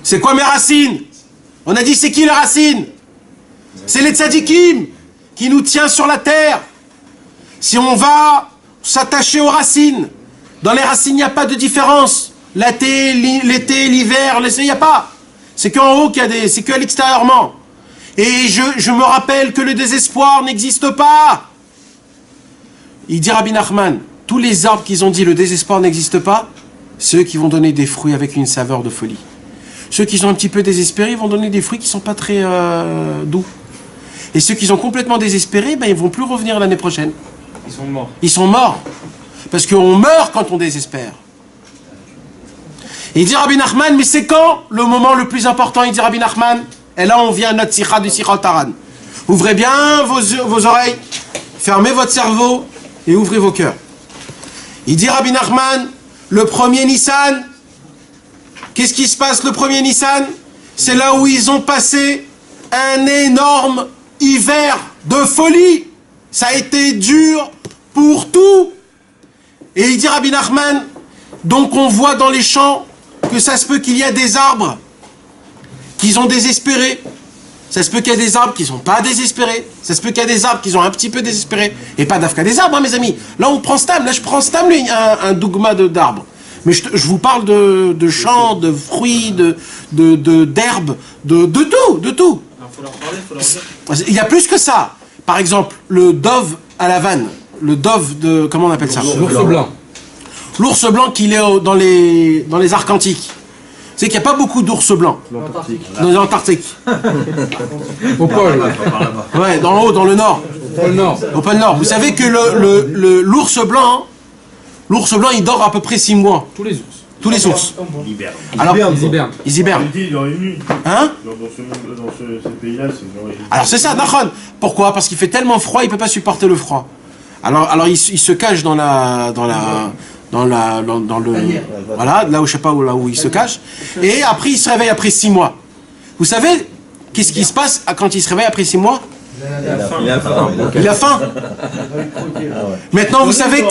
C'est quoi mes racines? On a dit, c'est qui les racines? C'est les tzadikim qui nous tient sur la terre. Si on va s'attacher aux racines, dans les racines, il n'y a pas de différence. L'été, l'hiver, il n'y a pas. C'est qu'en haut qu'il y a des... C'est qu'à l'extérieurement. Et je me rappelle que le désespoir n'existe pas. Il dit Rabbi Nachman, tous les arbres qu'ils ont dit le désespoir n'existe pas, ceux qui vont donner des fruits avec une saveur de folie. Ceux qui sont un petit peu désespérés vont donner des fruits qui ne sont pas très doux. Et ceux qui sont complètement désespérés, ben, ils ne vont plus revenir l'année prochaine. Ils sont morts. Ils sont morts. Parce qu'on meurt quand on désespère. Et il dit Rabbi Nachman, mais c'est quand le moment le plus important? Il dit Rabbi Nachman, et là on vient à notre sikha du Sichot Haran. Ouvrez bien vos oreilles, fermez votre cerveau et ouvrez vos cœurs. Il dit Rabbi Nachman, le premier Nissan, qu'est-ce qui se passe le premier Nissan? C'est là où ils ont passé un énorme hiver de folie. Ça a été dur pour tout. Et il dit Rabbi Nachman, donc on voit dans les champs que ça se peut qu'il y a des arbres qui ont désespéré. Ça se peut qu'il y a des arbres qui ne sont pas désespérés. Ça se peut qu'il y a des arbres qui sont un petit peu désespérés. Et pas d'afka des arbres, hein, mes amis. Là, on prend Stam. Là, je prends Stam, un dogma d'arbres. Mais je vous parle de champs, de fruits, d'herbes, de tout, de tout. Il faut leur parler, il faut leur dire. Il y a plus que ça. Par exemple, le dove à la vanne. Le dove de... Comment on appelle ça? L'ours blanc. L'ours blanc qu'il est dans les arcs antiques. C'est qu'il n'y a pas beaucoup d'ours blancs dans l'Antarctique. Au pôle. Ouais, dans le haut, dans le nord. Au pôle Nord. Au pôle Nord. Vous savez que l'ours blanc, il dort à peu près 6 mois. Tous les ours. Tous les ours. Alors, ils hibernent. Ils hibernent. Il dans une nuit. Hein? Dans ce pays-là, c'est... Alors c'est ça, Nachon. Pourquoi? Parce qu'il fait tellement froid, il ne peut pas supporter le froid. Alors il se cache dans le voilà, là où je sais pas où il se cache, et après il se réveille après 6 mois. Vous savez qu'est-ce qui se passe quand il se réveille après 6 mois? Il a faim. Maintenant vous savez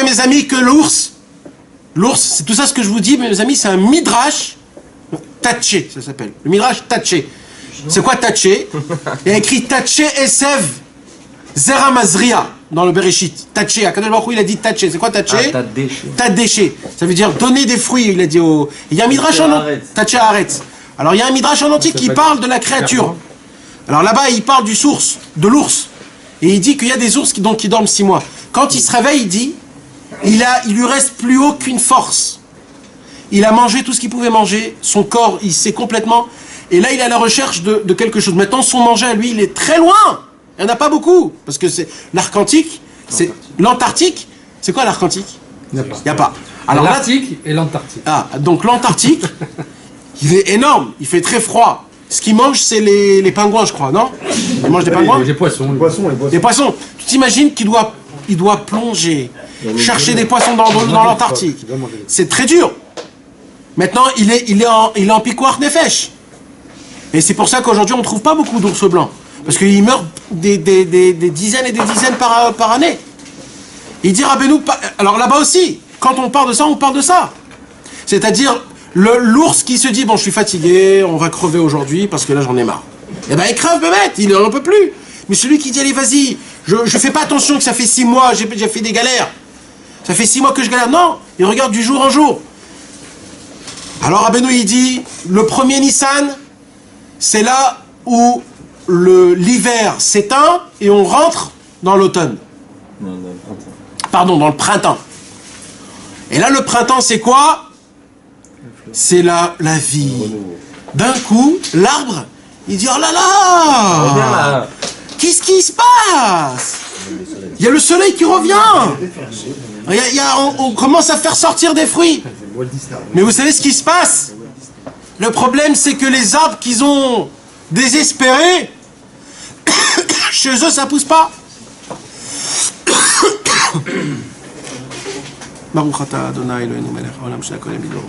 mes amis que l'ours, c'est tout ça ce que je vous dis, mes amis, c'est un midrash tatché, ça s'appelle. Le midrash tatché. C'est quoi tatché? Il y a écrit tatché esev zera mazria dans le Bereshit. Tatché, Akadosh Baruch Hu, il a dit tatché. C'est quoi tatché? Tatché. Ça veut dire donner des fruits, il a dit au... Il y a un midrash en tatché haaretz. Alors il y a un midrash en antique qui parle de la créature. Alors là-bas, il parle de l'ours. Et il dit qu'il y a des ours qui dorment 6 mois. Quand il se réveille, il dit, il lui reste plus aucune force. Il a mangé tout ce qu'il pouvait manger, son corps, il s'est complètement... Et là, il est à la recherche de quelque chose. Maintenant, son manger à lui, il est très loin. Il n'y en a pas beaucoup. Parce que c'est l'arc antique, c'est l'Antarctique. C'est quoi l'arc antique? Il n'y a pas. Alors l'Arctique et l'Antarctique. Ah, donc l'Antarctique, il est énorme, il fait très froid. Ce qu'ils mangent, c'est les pingouins, je crois, non? Ils mangent des pingouins? Les poissons. Des poissons. Tu t'imagines qu'il doit plonger, chercher des poissons dans l'Antarctique. C'est très dur. Maintenant, il est en piquoir nefesh. Et c'est pour ça qu'aujourd'hui, on ne trouve pas beaucoup d'ours blancs. Parce qu'ils meurent des dizaines et des dizaines par année. Il dit Rabbeinu, alors là-bas aussi, quand on parle de ça, C'est-à-dire, l'ours qui se dit, bon, je suis fatigué, on va crever aujourd'hui parce que là, j'en ai marre. Eh ben, il crève, Bémet, il n'en peut plus. Mais celui qui dit, allez, vas-y, je fais pas attention que ça fait 6 mois, j'ai fait des galères. Ça fait 6 mois que je galère. Non, il regarde du jour en jour. Alors, Rabbeinu, il dit, le premier Nissan, c'est là où l'hiver s'éteint et on rentre dans l'automne. Non, dans le printemps. Pardon, dans le printemps. Et là, le printemps, c'est quoi? C'est la vie. D'un coup, l'arbre, il dit, oh là là, qu'est-ce qui se passe? Il y a le soleil qui revient. On commence à faire sortir des fruits. Mais vous savez ce qui se passe? Le problème, c'est que les arbres qu'ils ont désespérés, chez eux, ça pousse pas. Baruch atah Adonai Eloheinu melech haolam shehakolem bidoro.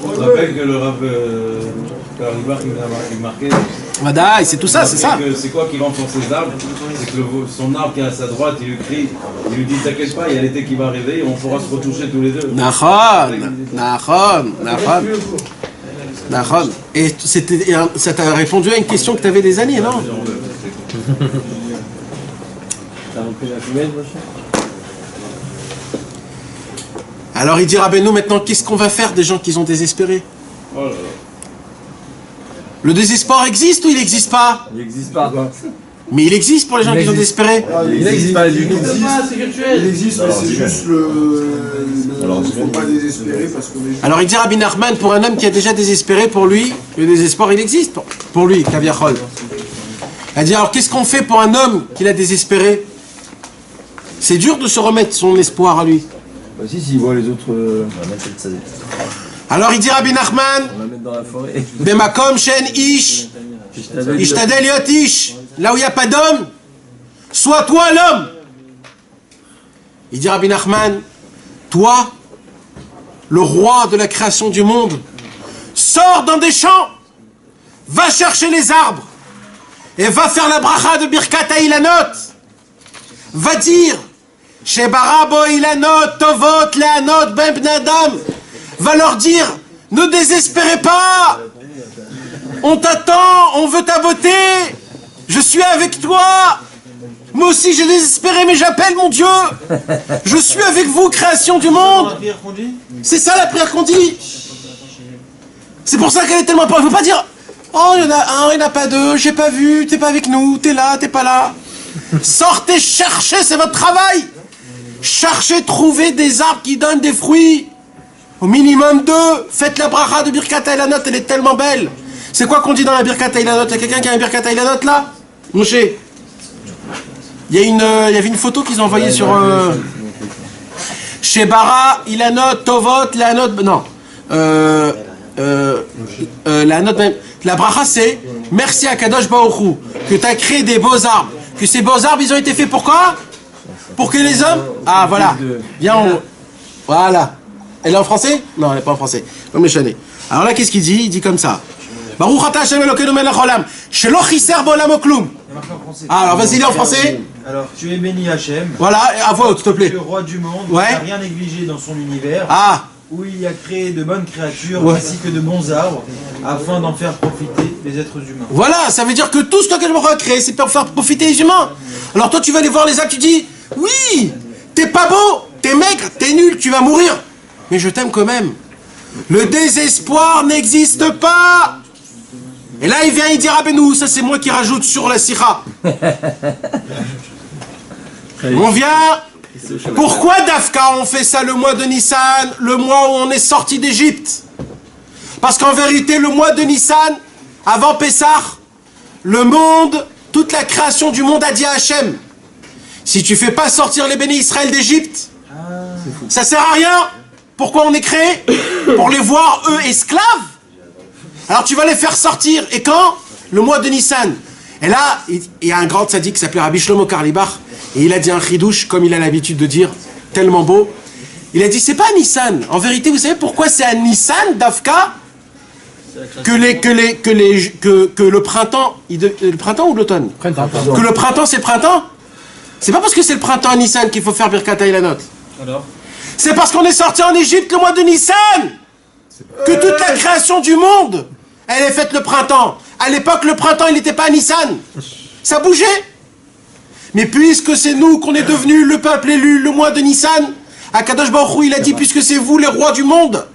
On rappelle que le Rav Karibach il marquait. Vadaï, c'est tout ça, c'est ça. C'est quoi qui rentre sur ses arbres? C'est que son arbre qui est à sa droite, il lui crie, il lui dit t'inquiète pas, il y a l'été qui va arriver, on pourra se retoucher tous les deux. Nachon. Et ça t'a répondu à une question que tu avais des années, non? T'as repris la fumée, machin? Alors il dit Rabbeinu, maintenant, qu'est-ce qu'on va faire des gens qui ont désespéré? Oh là là. Le désespoir existe ou il n'existe pas? Il n'existe pas. Mais il existe pour les gens qui ont désespéré. Il n'existe pas du tout. Il existe, mais c'est juste il ne faut pas désespérer parce que les gens... Alors il dit Rabbi Nachman, pour un homme qui a déjà désespéré, pour lui, le désespoir il existe. Pour lui, Kaviachol. Il dit alors qu'est-ce qu'on fait pour un homme qui l'a désespéré? C'est dur de se remettre son espoir à lui. Bah si, s'il voit les autres... On va mettre ça. Alors il dit Rabbi Nachman, On va mettre dans la forêt. Bemakom shen ish, ishtadel yot ish, là où il n'y a pas d'homme, sois toi l'homme. Il dit Rabbi Nachman, toi, le roi de la création du monde, sors dans des champs, va chercher les arbres, et va faire la bracha de Birkat HaIlanot. Va dire, Shebarabo Ilanot, Tovot, Leanot, Ben Bnadam. Va leur dire, ne désespérez pas. On t'attend, on veut ta beauté. Je suis avec toi. Moi aussi j'ai désespéré, mais j'appelle mon Dieu. Je suis avec vous, création du monde. C'est ça la prière qu'on dit. C'est pour ça qu'elle est tellement importante. Il ne faut pas dire, oh il y en a un, il n'y en a pas deux, j'ai pas vu, t'es pas avec nous, t'es là, t'es pas là. Sortez, cherchez, c'est votre travail. Cherchez, trouvez des arbres qui donnent des fruits. Au minimum 2. Faites la bracha de Birkat HaIlanot, elle est tellement belle. C'est quoi qu'on dit dans la Birkat HaIlanot? Il y a quelqu'un qui a un Birkat HaIlanot là? Moshe. Il y avait une photo qu'ils ont envoyée sur... Shebara, Ilanot, Tovot, Leanot... Non. Leanot même. La bracha c'est merci à Kadosh Baruch Hu que tu as créé des beaux arbres. Que ces beaux arbres, ils ont été faits pourquoi? Pour que les hommes... Ah voilà. Viens, voilà. Elle est en français? Non, elle n'est pas en français. Non, mais alors là, qu'est-ce qu'il dit? Il dit comme ça. Baruch atah Hashem Elokeinu melech haolam, shelo chiser bo'olamo klum. Ah, alors vas-y, il est en français. Alors, tu es béni Hachem. Voilà, à voix haute, s'il te plaît. Le roi du monde, Ouais. qui n'a rien négligé dans son univers. Ah, Où il a créé de bonnes créatures Ouais. ainsi que de bons arbres afin d'en faire profiter les êtres humains. voilà, ça veut dire que tout ce que je me créé, c'est pour faire profiter les humains. Alors toi, tu vas aller voir les arbres, tu dis, oui, t'es pas beau, t'es maigre, t'es nul, tu vas mourir. Mais je t'aime quand même. Le désespoir n'existe pas. Et là, il vient, il dit, Rabbeinu, ça c'est moi qui rajoute sur la sikha. On vient... Pourquoi Dafka on fait ça le mois de Nissan, le mois où on est sorti d'Égypte? Parce qu'en vérité, le mois de Nissan, avant Pessah, le monde toute la création du monde a dit à Hachem, si tu fais pas sortir les bénis Israël d'Égypte, ça sert à rien. Pourquoi on est créé? Pour les voir, eux, esclaves. Alors tu vas les faire sortir. Et quand? Le mois de Nissan. Et là, il y a un grand tzaddik qui s'appelait Rabbi Shlomo Karlibach, et il a dit un chidouche, comme il a l'habitude de dire, tellement beau. Il a dit, c'est pas à Nissan. En vérité, vous savez pourquoi c'est à Nissan, Dafka, que le printemps, le printemps ou l'automne? Que le printemps, c'est le printemps? C'est pas parce que c'est le printemps à Nissan qu'il faut faire Birkat Eilanot. Alors? C'est parce qu'on est sorti en Égypte le mois de Nissan que toute la création du monde, elle est faite le printemps. À l'époque, le printemps, il n'était pas à Nissan. Ça bougeait. Mais puisque c'est nous qu'on est devenus le peuple élu le mois de Nissan, Akadosh Baruch Hu, il a dit, puisque c'est vous les rois du monde,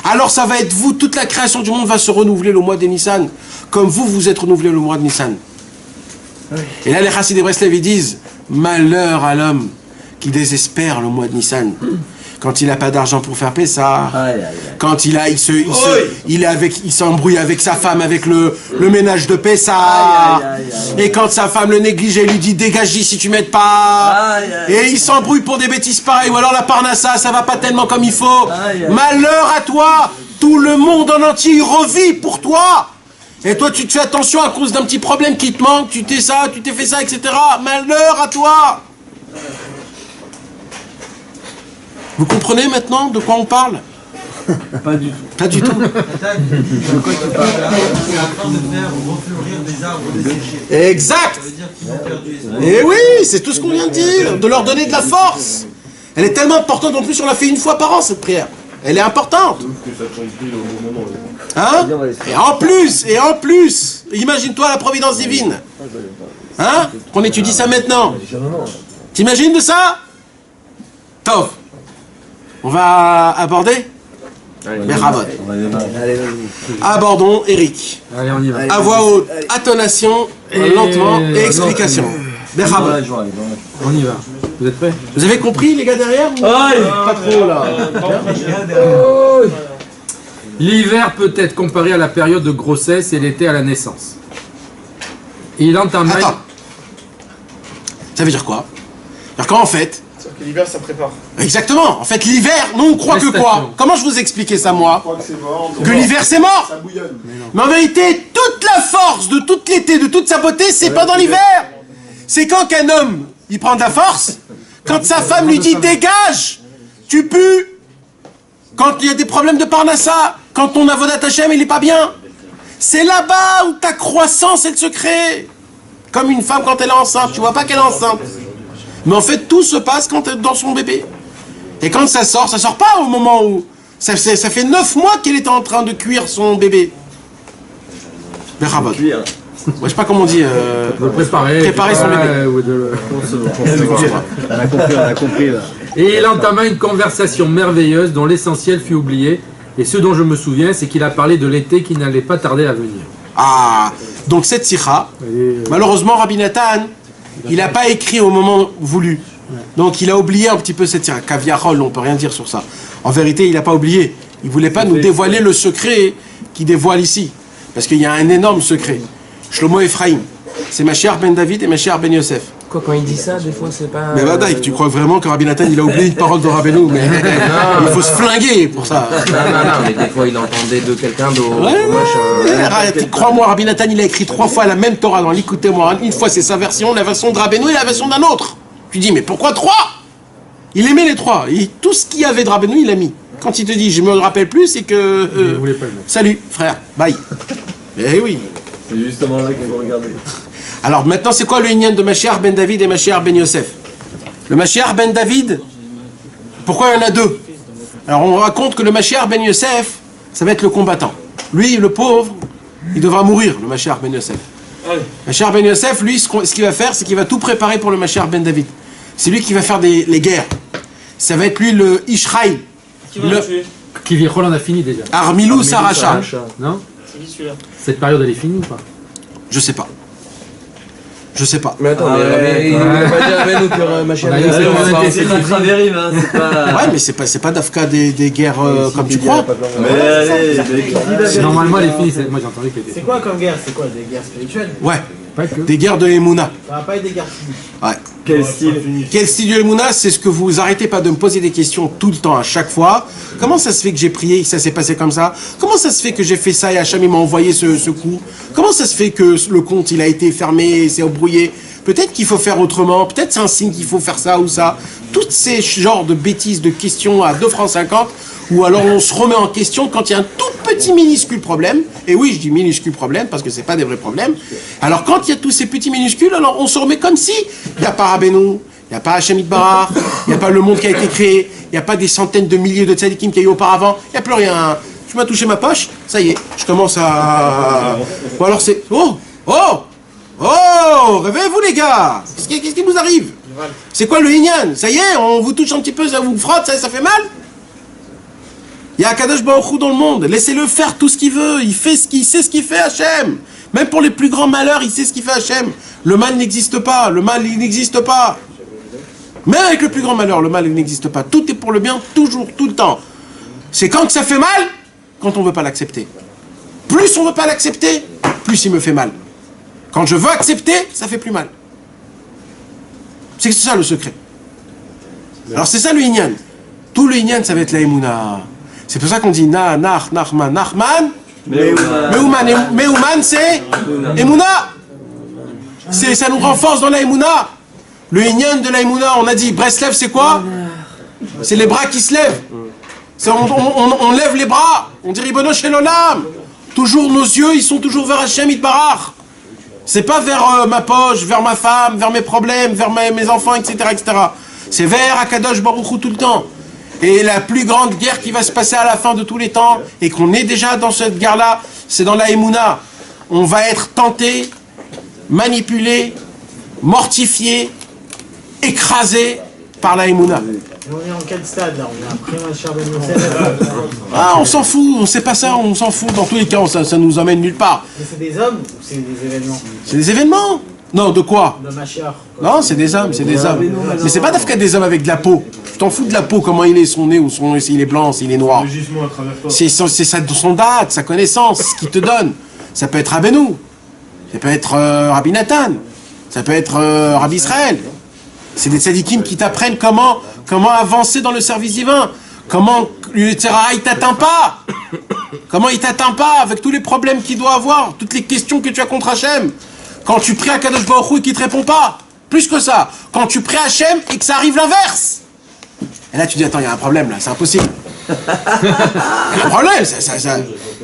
alors ça va être vous, toute la création du monde va se renouveler le mois de Nissan, comme vous, vous êtes renouvelés le mois de Nissan. Et là, les Chassidés Breslev, ils disent, malheur à l'homme qui désespère le mois de Nissan. Quand il n'a pas d'argent pour faire Pessah, quand il s'embrouille avec sa femme, avec le ménage de Pessah, et quand sa femme le néglige et lui dit dégage si tu m'aides pas, et il s'embrouille pour des bêtises pareilles, ou alors la parnassa, ça va pas tellement comme il faut. Malheur à toi, tout le monde en entier il revit pour toi. Et toi tu te fais attention à cause d'un petit problème qui te manque, tu t'es fait ça, etc. Malheur à toi. Vous comprenez maintenant de quoi on parle? Pas du tout. Pas du tout. Exact. Et oui, c'est tout ce qu'on vient de dire, de leur donner de la force. Elle est tellement importante, en plus on l'a fait une fois par an cette prière. Elle est importante. Hein? Et en plus, imagine-toi la providence divine. Hein? Qu'on étudie ça maintenant. T'imagines de ça? Tov. On va aborder Abordons Eric. Allez, on y va. À voix haute, intonation, lentement et explication. On y va. Vous êtes prêts? Vous avez compris les gars derrière ou... Pas trop là. L'hiver peut être comparé à la période de grossesse et l'été à la naissance. Il entame... Attends. Ça veut dire quoi? C'est-à-dire qu'en fait... L'hiver, ça prépare. Exactement. En fait, l'hiver, nous on croit que quoi? Comment je vous expliquais ça moi? Que l'hiver c'est mort. Ça bouillonne. Mais en vérité, toute la force de toute l'été, de toute sa beauté, c'est pas dans l'hiver. C'est quand qu'un homme, il prend de la force, quand sa femme lui dit dégage, tu pues, quand il y a des problèmes de parnassa, quand ton avodat Hashem il est pas bien. C'est là-bas où ta croissance elle se crée. Comme une femme quand elle est enceinte, tu vois pas qu'elle est enceinte. Mais en fait, tout se passe quand elle est dans son bébé. Et quand ça sort pas au moment où... Ça fait 9 mois qu'elle est en train de cuire son bébé. Le rabat. Ouais, je sais pas comment on dit. Préparer son bébé. On a compris là. Et il entama une conversation merveilleuse dont l'essentiel fut oublié. Et ce dont je me souviens, c'est qu'il a parlé de l'été qui n'allait pas tarder à venir. Ah, donc cette sikha, malheureusement Rabbi Nathan, il n'a pas écrit au moment voulu. Donc il a oublié un petit peu cette sikha. Kaviarol, on peut rien dire sur ça. En vérité, il n'a pas oublié. Il voulait pas nous dévoiler le secret qu'il dévoile ici. Parce qu'il y a un énorme secret. Shlomo Ephraim, c'est Mashiach ben David et Mashiach ben Yosef. Quoi, quand il dit ça, des fois c'est pas... Mais Badaï, tu crois vraiment que Rabbi Nathan il a oublié une parole de Rabbeinu? Mais il faut se flinguer pour ça. Non, mais des fois il entendait de quelqu'un d'autre. Crois-moi, Rabbi Nathan il a écrit 3 fois la même Torah dans l'Écoutez Moran. Une fois c'est sa version, la version de Rabbeinu et la version d'un autre. Tu dis mais pourquoi 3? Il aimait les 3. Tout ce qu'il y avait de Rabbeinu il a mis. Quand il te dit je me rappelle plus, c'est que... salut frère, bye. Eh oui. C'est justement là qu'il faut regarder. Alors maintenant, c'est quoi le Inyan de Mashiach ben David et Mashiach ben Yosef? Le Mashiach ben David, pourquoi il y en a 2? Alors on raconte que le Mashiach ben Yosef, ça va être le combattant. Lui, le pauvre, il devra mourir, le Mashiach ben Yosef. Mashiach ben Yosef, lui, ce qu'il va faire, c'est qu'il va tout préparer pour le Mashiach ben David. C'est lui qui va faire les guerres. Ça va être lui le Ishraï. Qui vit on a fini déjà. Armilou Saracha. Non? Cette période elle est finie ou pas? Je sais pas. Je sais pas. Mais attends, il va pas dire avec nous que Mashiach c'est pas Travérive, hein, c'est pas... Ouais, mais c'est pas d'Afka des guerres comme tu crois. Mais allez, normalement elle est finie, moi j'ai entendu qu'elle était... C'est quoi comme guerre? C'est quoi, des guerres spirituelles? Ouais. Des guerres de Emouna. Ça va pas être des guerres civiles. Ouais. Quel style? Quel style de Emouna? C'est ce que vous arrêtez pas de me poser des questions tout le temps, à chaque fois. Comment ça se fait que j'ai prié et que ça s'est passé comme ça? Comment ça se fait que j'ai fait ça et Hacham il m'a envoyé ce coup? Comment ça se fait que le compte il a été fermé et c'est embrouillé? Peut-être qu'il faut faire autrement, peut-être c'est un signe qu'il faut faire ça ou ça. Toutes ces genres de bêtises, de questions à 2 francs 50, ou alors on se remet en question quand il y a un tout petit minuscule problème. Et oui, je dis minuscule problème parce que c'est pas des vrais problèmes. Alors quand il y a tous ces petits minuscules, alors on se remet comme si il n'y a pas Rabbeinu, il n'y a pas Hachem Itbarach, il n'y a pas le monde qui a été créé, il n'y a pas des centaines de milliers de tzadikim qu'il y a eu auparavant, il n'y a plus rien. Tu m'as touché ma poche, ça y est, je commence à... Ou alors c'est... Oh! Réveillez-vous les gars! Qu'est-ce qui vous arrive? C'est quoi le Inyan? Ça y est, on vous touche un petit peu, ça vous frotte, ça fait mal? Il y a Akadosh Baruch Hu dans le monde, laissez-le faire tout ce qu'il veut, il sait ce qu'il fait Hachem. Même pour les plus grands malheurs, il sait ce qu'il fait Hachem. Le mal n'existe pas, il n'existe pas. Même avec le plus grand malheur, le mal il n'existe pas. Tout est pour le bien, toujours, tout le temps. C'est quand que ça fait mal? Quand on ne veut pas l'accepter. Plus on ne veut pas l'accepter, plus il me fait mal. Quand je veux accepter, ça fait plus mal. C'est ça le secret. Alors c'est ça le Inyan. Tout le Inyan, ça va être la Emouna. C'est pour ça qu'on dit Nachman. Meuman, c'est Emouna. Ça nous renforce dans la Emouna. Le Inyan de la Emouna, on a dit, Breslev, c'est quoi? C'est les bras qui se lèvent. On lève les bras. On dit Ribono Shel Olam. Toujours nos yeux, ils sont toujours vers Hachem Itbarach. C'est pas vers ma poche, vers ma femme, vers mes problèmes, vers mes enfants, etc., etc. C'est vers Akadosh Baruch Hu tout le temps. Et la plus grande guerre qui va se passer à la fin de tous les temps, et qu'on est déjà dans cette guerre-là, c'est dans la Emouna. On va être tenté, manipulé, mortifié, écrasé par la Emouna. On est en quel stade là? On est après Machar Ben Yosef. Ah, on s'en fout, on sait pas ça, on s'en fout. Dans tous les cas, ça nous emmène nulle part. Mais c'est des hommes ou c'est des événements? C'est des événements. Non, de quoi? De Machar. Non, c'est des hommes, c'est des hommes. Mais c'est pas d'affaire des hommes avec de la peau. Tu t'en fous de la peau, comment il est, son nez, ou s'il est blanc, s'il est noir. Le gisement à travers toi. C'est son date, sa connaissance, ce qu'il te donne. Ça peut être Rabbeinu, ça peut être Rabbi Nathan, ça peut être Rabbi Israël. C'est des tzadikim qui t'apprennent comment avancer dans le service divin. Comment le Tzera il t'atteint pas. Comment il t'atteint pas avec tous les problèmes qu'il doit avoir, toutes les questions que tu as contre Hachem. Quand tu pries à Kadosh Baruch Hu et qu'il te répond pas. Plus que ça. Quand tu pries à Hachem et que ça arrive l'inverse. Et là tu dis attends, il y a un problème là, c'est impossible. Il y a un problème,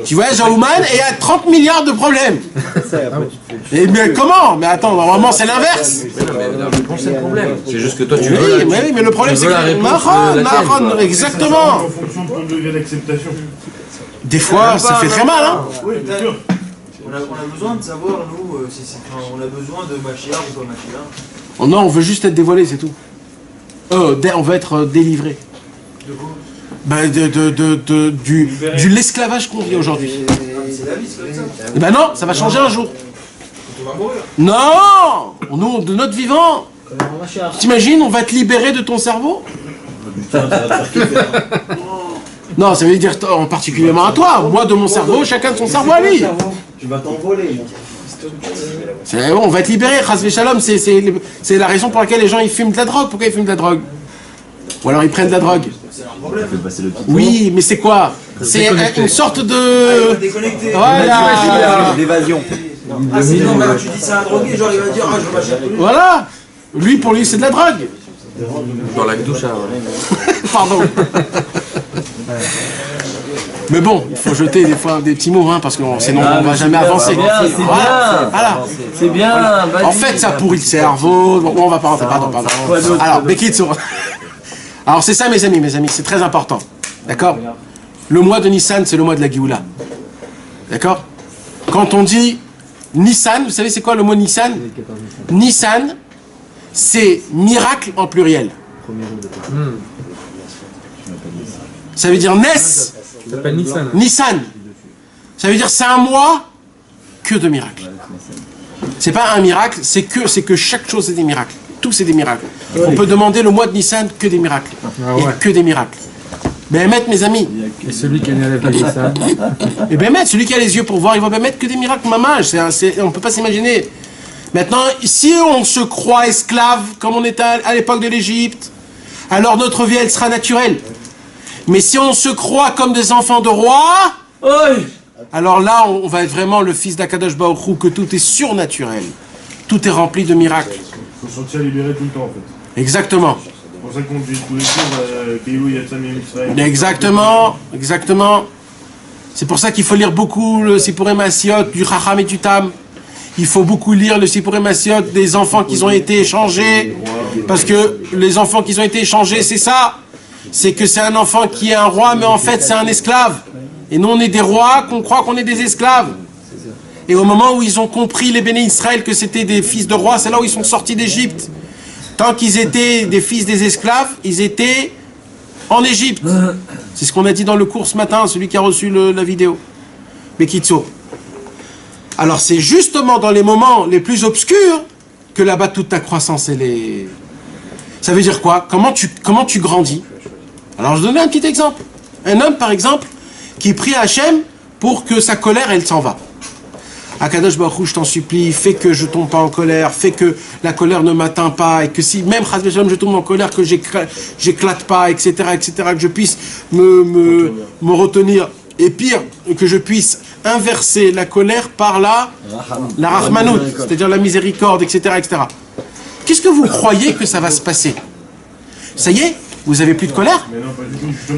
tu voyages en Ouman et il y a 30 milliards de problèmes. Et mais comment? Mais attends, normalement c'est l'inverse. La réponse c'est le problème. C'est juste que toi tu Oui, veux. mais le problème c'est que exactement. En fonction de ton degré d'acceptation. Des fois, ça fait très mal, hein. Oui, bien sûr. On a besoin de savoir, nous, on a besoin de Machiar ou pas Machiar. Oh non, on veut juste être dévoilé, c'est tout. On veut être délivré. De quoi? Du l'esclavage qu'on vit aujourd'hui. C'est la vie, c'est comme ça. Eh ben non, ça va changer un jour. On va mourir. Non, nous, de notre vivant. Comme Machiar. T'imagines, on va te libérer de ton cerveau? Non, ça veut dire particulièrement à toi. Moi, de mon cerveau, chacun de son cerveau à lui. Tu vas t'envoler. C'est bon, on va être libéré. Chas v'shalom, c'est la raison pour laquelle les gens ils fument de la drogue. Pourquoi ils fument de la drogue? Ou alors ils prennent de la drogue. Oui, mais c'est quoi? C'est une sorte de... Déconnecté. Voilà. D'évasion. Ah, sinon, même tu dis ça à un drogué, genre il va dire, ah, je m'achète plus. Voilà. Lui, pour lui, c'est de la drogue. Dans la douche, ouais. Pardon. Mais bon, il faut jeter des fois des petits mots, hein, parce que sinon on va jamais avancer. C'est bien. Voilà. C'est bien. En fait, ça pourrit le cerveau. Bon, on va pas rentrer. Pardon. Alors, Bekitsu. Alors, c'est ça, mes amis, c'est très important. D'accord? Le mois de Nissan, c'est le mois de la Géoula. D'accord? Quand on dit Nissan, vous savez c'est quoi le mot Nissan? Nissan, c'est miracle en pluriel. Ça veut dire Ness. Ça s'appelle Nissan. Nissan. Ça veut dire c'est un mois que de miracles. C'est pas un miracle, c'est que chaque chose est des miracles. Tout c'est des miracles. On peut demander le mois de Nissan que des miracles. Et que des miracles. Béhémet, mes amis. Et celui qui est né avec la Nissan. Et Béhémet, celui qui a les yeux pour voir, il va Béhémet que des miracles, mamage. On peut pas s'imaginer. Maintenant, si on se croit esclave, comme on était à l'époque de l'Égypte, alors notre vie, elle sera naturelle. Mais si on se croit comme des enfants de roi, alors là, on va être vraiment le fils d'Akadosh Baruch Hu, que tout est surnaturel. Tout est rempli de miracles. Il faut se sentir libéré tout le temps, en fait. Exactement. C'est pour ça qu'on dit tous les jours, Keilou Yatsam Israël. Exactement, exactement. C'est pour ça qu'il faut lire beaucoup le Sipurim Asiot du Chacham et du Tam. Il faut beaucoup lire le Sipurim Asiot des enfants qui ont été échangés. Parce que les enfants qui ont été échangés, c'est ça. C'est que c'est un enfant qui est un roi, mais en fait c'est un esclave. Et nous on est des rois, qu'on croit qu'on est des esclaves. Et au moment où ils ont compris, les béné Israël, que c'était des fils de rois, c'est là où ils sont sortis d'Égypte. Tant qu'ils étaient des fils des esclaves, ils étaient en Égypte. C'est ce qu'on a dit dans le cours ce matin, celui qui a reçu la vidéo. Bekitso. Alors c'est justement dans les moments les plus obscurs que là-bas toute ta croissance, elle est... Ça veut dire quoi? Comment tu grandis? Alors je vais donner un petit exemple. Un homme par exemple qui prie à Hachem pour que sa colère elle s'en va. Akadosh Baruch Hu, je t'en supplie, fais que je tombe pas en colère, fais que la colère ne m'atteint pas, et que si même je tombe en colère, que j'éclate pas, etc., que je puisse me retenir, et pire, que je puisse inverser la colère par la Rahmanout, c'est-à-dire la miséricorde, etc., etc. Qu'est-ce que vous croyez que ça va se passer? Ça y est, vous avez plus de colère?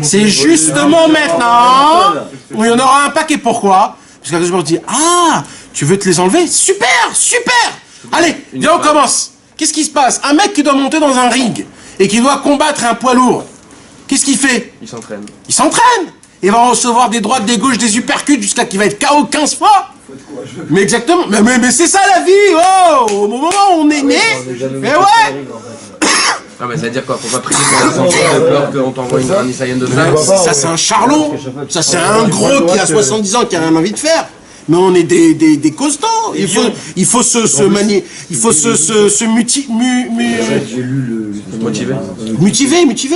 C'est justement maintenant où il y en aura un paquet. Pourquoi? Parce que je me dis, ah, tu veux te les enlever? Super, super. Allez, viens, on commence. Qu'est-ce qui se passe? Un mec qui doit monter dans un ring et qui doit combattre un poids lourd, qu'est-ce qu'il fait? Il s'entraîne. Il s'entraîne. Il va recevoir des droites, des gauches, des uppercuts jusqu'à qu'il va être KO 15 fois. Mais exactement. Mais c'est ça la vie. Oh, au moment où on est né. Mais ouais. Ah mais ça veut dire quoi? Faut pas prier pour la santé de peur qu'on t'envoie un Isaïen de frère. Ça c'est un charlot. Ça c'est un gros qui a 70 ans qui a rien envie de faire. Mais on est des costauds. Il faut se manier. Il faut se motiver,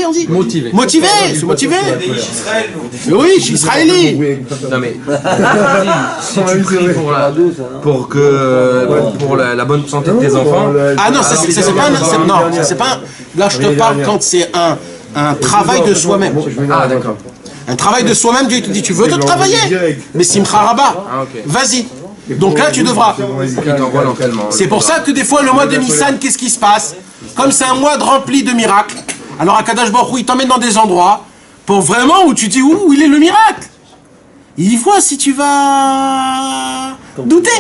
on dit. Motiver, se motiver. Oui, je suis israélien. Non mais si tu pries pour la bonne santé de tes enfants. Ah non, ça c'est pas. Là je te parle quand c'est un travail de soi-même. Ah d'accord. Un travail de soi-même, Dieu te dit, tu veux te travailler? Mais Simcha Rabba, vas-y. Donc là, tu devras. C'est pour ça que des fois, le mois de Nissan, qu'est-ce qui se passe? Comme c'est un mois rempli de miracles, alors Akadosh Baruch Hu, il t'emmène dans des endroits pour vraiment où tu dis, où il est le miracle? Il voit si tu vas douter.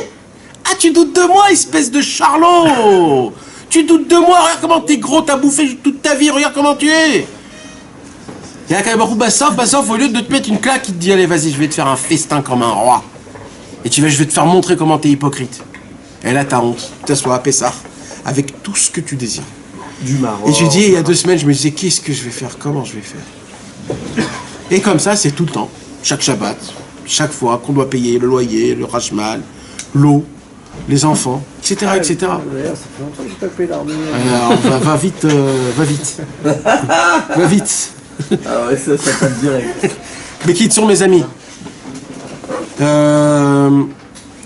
Ah, tu doutes de moi, espèce de charlot. Tu doutes de moi, regarde comment t'es gros, t'as bouffé toute ta vie, regarde comment tu es. Il y a Akadosh Baruch Hu, Bassof, au lieu de te mettre une claque, il te dit, allez, vas-y, je vais te faire un festin comme un roi. Et je vais te faire montrer comment t'es hypocrite. Et là, t'as honte. Tu t'assois à Pessah avec tout ce que tu désires. Du Maroc. Et tu dis, il y a 2 semaines, je me disais, qu'est-ce que je vais faire? Comment je vais faire? Et comme ça, c'est tout le temps. Chaque Shabbat, chaque fois qu'on doit payer le loyer, le rachmal, l'eau, les enfants, etc., etc. Alors, va vite, va vite. Va vite. Ah ouais, ça passe direct. Mais qui sont mes amis?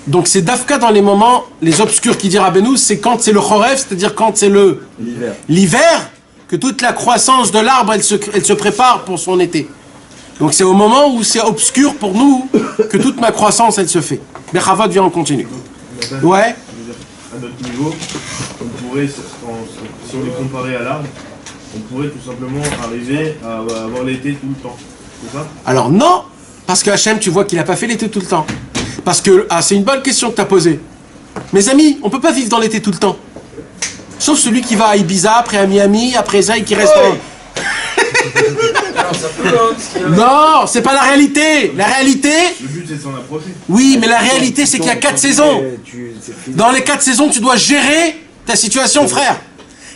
Donc c'est Dafka dans les moments, les obscurs qui dit Rabbeinu, c'est quand c'est le Choref, c'est-à-dire quand c'est l'hiver, que toute la croissance de l'arbre, elle se prépare pour son été. Donc c'est au moment où c'est obscur pour nous que toute ma croissance, elle se fait. Bechavot, viens, on continue. Ouais. À notre niveau, on pourrait, si on les comparait à l'arbre, on pourrait tout simplement arriver à avoir l'été tout le temps. C'est ça? Alors non, parce que Hachem, tu vois qu'il n'a pas fait l'été tout le temps. Parce que, c'est une bonne question que tu as posée. Mes amis, on ne peut pas vivre dans l'été tout le temps. Sauf celui qui va à Ibiza, après à Miami, après ça, et qui reste Non, c'est pas la réalité. La réalité... Le but, c'est de s'en approcher. Oui, mais la réalité, c'est qu'il y a 4 saisons. Dans les 4 saisons, tu dois gérer ta situation, frère.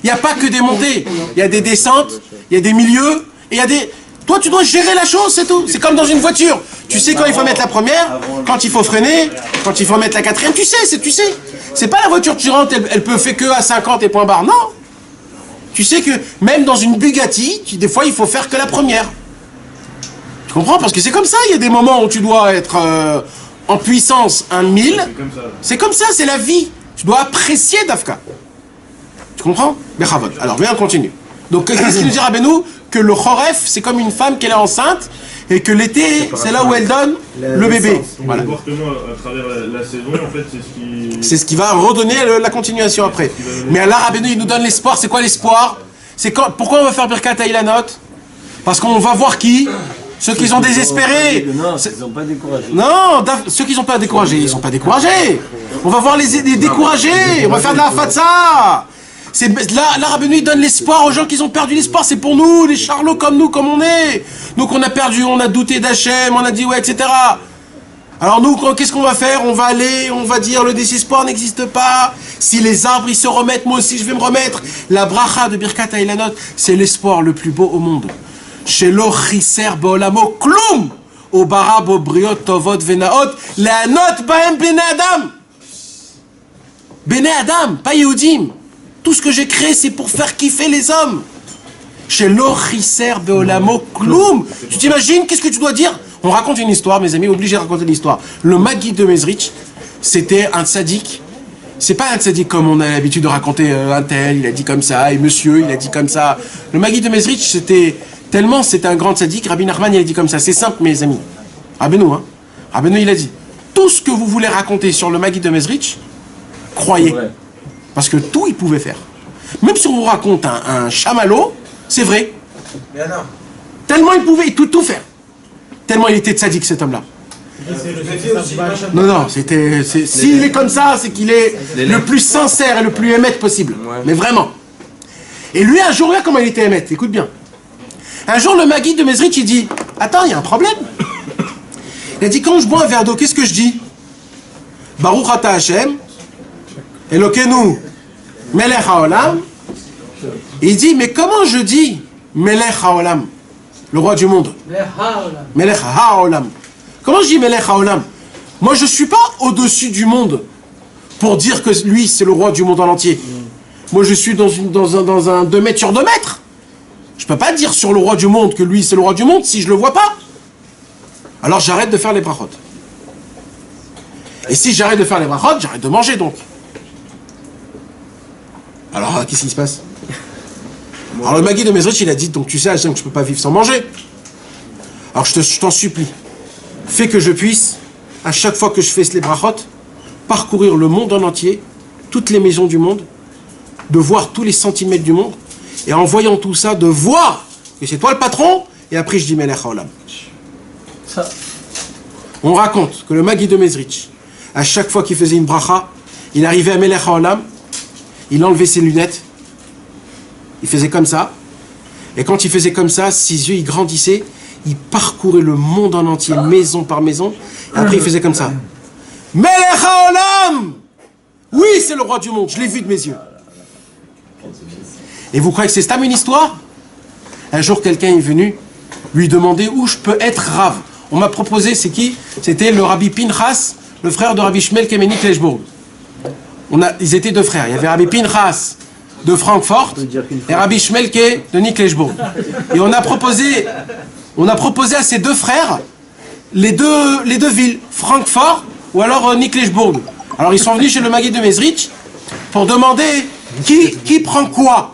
Il n'y a pas que des montées. Il y a des descentes, il y a des milieux, et il y a des... Toi, tu dois gérer la chose, c'est tout. C'est comme dans une voiture. Tu sais quand il faut mettre la première, quand il faut freiner, quand il faut mettre la 4e, tu sais. C'est pas la voiture que tu rentres, elle peut faire que à 50 et point barre. Non. Tu sais que même dans une Bugatti, des fois, il faut faire que la première. Tu comprends? Parce que c'est comme ça. Il y a des moments où tu dois être en puissance 1000. C'est comme ça, c'est la vie. Tu dois apprécier Dafka. Tu comprends? Bechavod. Alors, viens, on continue. Donc, qu'est-ce qu'il nous dit Rabbeinu? Que le Choref, c'est comme une femme qui est enceinte, et que l'été, c'est là où elle donne le bébé. Voilà. Le comportement à travers la saison, en fait, c'est ce qui va redonner la continuation après. Mais là, Rabbeinu, il nous donne l'espoir. C'est quoi l'espoir? Pourquoi on va faire Birkat Ilanot? Parce qu'on va voir qui? Ceux qui sont désespérés. Non, ils sont pas découragés. Non, ceux qui sont pas découragés, ils sont pas découragés. On va voir les découragés. On va faire de la fatsa. Là, Rabbeinu, il donne l'espoir aux gens qui ont perdu l'espoir. C'est pour nous, les charlots comme nous, comme on est. Nous qu'on a perdu, on a douté d'Hachem, on a dit ouais, etc. Alors nous, qu'est-ce qu'on va faire? On va aller, on va dire le désespoir n'existe pas. Si les arbres ils se remettent, moi aussi je vais me remettre. La bracha de Birkat Ilanot, c'est l'espoir le plus beau au monde. Shelo chiser beolamo klum o bara bo briot tovot venaot leanot bahem bene adam. Bene adam, pas Yehudim. Tout ce que j'ai créé, c'est pour faire kiffer les hommes. Shelo chiser beolamo klum. Tu t'imagines, qu'est-ce que tu dois dire? On raconte une histoire, mes amis, obligé de raconter l'histoire. Le Maguid de Mezrich, c'était un tzaddik. C'est pas un tzaddik comme on a l'habitude de raconter un tel, il a dit comme ça, et monsieur, il a dit comme ça. Le Maguid de Mezrich, c'était un grand tzaddik. Rabbi Nachman, il a dit comme ça. C'est simple, mes amis. Rabbeinu, hein. Rabbeinu, il a dit, tout ce que vous voulez raconter sur le Maguid de Mezrich, croyez. Parce que tout, il pouvait faire. Même si on vous raconte un chamallow, c'est vrai. Tellement il pouvait tout faire. Tellement il était tzaddik, cet homme-là. Non, s'il est comme ça, c'est qu'il est le plus sincère et le plus émette possible. Mais vraiment. Et lui, un jour, là, comment il était émette? Écoute bien. Un jour, le Maguid de Mezrich, il dit, attends, il y a un problème. Il a dit, quand je bois un verre d'eau, qu'est-ce que je dis? Baruch ata Hashem, Elokenu, Melech haolam. Il dit, mais comment je dis Melech haolam? Le roi du monde. Melech haolam. Comment je dis Melech haolam? Moi, je ne suis pas au-dessus du monde pour dire que lui, c'est le roi du monde en entier. Moi, je suis dans un 2 mètres sur 2 mètres. Je ne peux pas dire sur le roi du monde que lui, c'est le roi du monde si je ne le vois pas. Alors, j'arrête de faire les brachot. Et si j'arrête de faire les brachot, j'arrête de manger, donc. Alors, qu'est-ce qui se passe? Alors, le Maguid de Mezrich, il a dit, donc tu sais, Hachem, que je ne peux pas vivre sans manger. Alors, je t'en supplie. Fais que je puisse, à chaque fois que je fais les brachot, parcourir le monde en entier, toutes les maisons du monde, de voir tous les centimètres du monde, et en voyant tout ça, de voir que c'est toi le patron, et après je dis Melech haolam. On raconte que le Maguid de Mezrich, à chaque fois qu'il faisait une bracha, il arrivait à Melech haolam, il enlevait ses lunettes, il faisait comme ça, et quand il faisait comme ça, ses yeux ils grandissaient, il parcourait le monde en entier, maison par maison, et après il faisait comme ça. Melech haolam! Oui, c'est le roi du monde, je l'ai vu de mes yeux. Et vous croyez que c'est Stam une histoire? Un jour, quelqu'un est venu lui demander où je peux être rave. On m'a proposé, c'est qui? C'était le Rabbi Pinchas, le frère de Rabbi Shmuel Kemeni Kleshbourg. Ils étaient 2 frères. Il y avait Rabbi Pinchas de Francfort et Rabbi Shmuel de Nikleshbourg. Et on a proposé à ces 2 frères les deux villes, Francfort ou alors Nikleshbourg. Alors ils sont venus chez le Maguid de Mezrich pour demander qui prend quoi.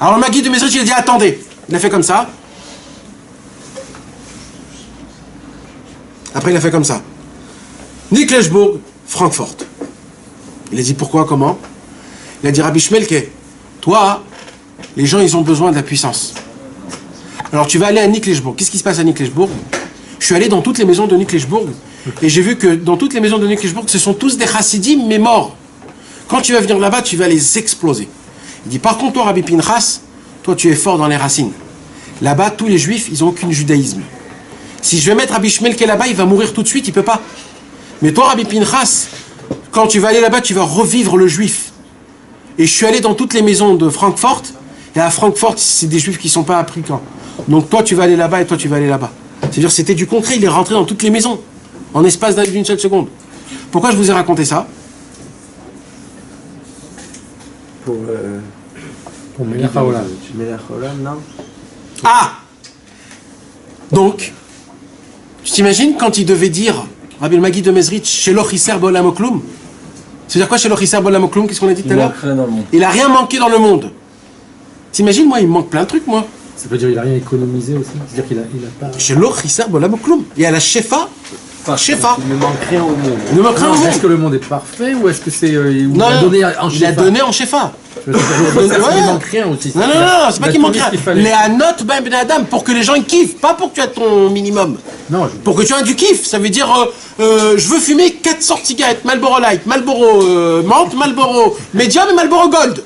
Alors le Maguid de Mezrich, il a dit attendez. Il a fait comme ça. Après il a fait comme ça. Nikleshbourg, Francfort. Il a dit pourquoi, comment? Il a dit Rabbi Shmelke, toi, les gens ils ont besoin de la puissance. Alors tu vas aller à Nikleshbourg. Qu'est-ce qui se passe à Nikleshbourg? Je suis allé dans toutes les maisons de Nikleshbourg et j'ai vu que dans toutes les maisons de Nikleshbourg, ce sont tous des chassidim mais morts. Quand tu vas venir là-bas, tu vas les exploser. Il dit, par contre, toi, Rabbi Pinchas, toi, tu es fort dans les racines. Là-bas, tous les juifs, ils n'ont aucun judaïsme. Si je vais mettre Rabbi Shmelke là-bas, il va mourir tout de suite, il ne peut pas. Mais toi, Rabbi Pinchas, quand tu vas aller là-bas, tu vas revivre le juif. Et je suis allé dans toutes les maisons de Francfort, et à Francfort, c'est des juifs qui ne sont pas africains. Donc toi, tu vas aller là-bas, et toi, tu vas aller là-bas. C'est-à-dire, c'était du concret, il est rentré dans toutes les maisons, en espace d'une seule seconde. Pourquoi je vous ai raconté ça? Pour Melech haolam. Melech haolam, non? Ah! Donc, tu t'imagines quand il devait dire, Rabbi Maguid de Mezrich, Shelo chiser beolam oklum? C'est-à-dire quoi chez le Chisar Bolam Kloum? Qu'est-ce qu'on a dit tout à l'heure? Rien dans le monde. Il a rien manqué dans le monde. T'imagines, moi, il me manque plein de trucs, moi. Ça veut dire qu'il a rien économisé aussi. C'est-à-dire qu'il a pas. Chez le Chisar Bolam Kloum. Il y a la Shefa. Shefa. Il ne manque rien au monde. Il ne manque rien au monde. Est-ce que le monde est parfait ou est-ce que c'est. Il Non, a donné en il a Shefa? donné en Shefa. Il manque rien aussi. Non, c'est pas qu'il manque rien. Les Hanot Ben Ben Adam, pour que les gens ils kiffent, pas pour que tu aies ton minimum. Non, pour que tu aies du kiff. Ça veut dire, je veux fumer 4 sortes de cigarettes, Marlboro Light, Marlboro Menthe, Marlboro Medium et Marlboro Gold.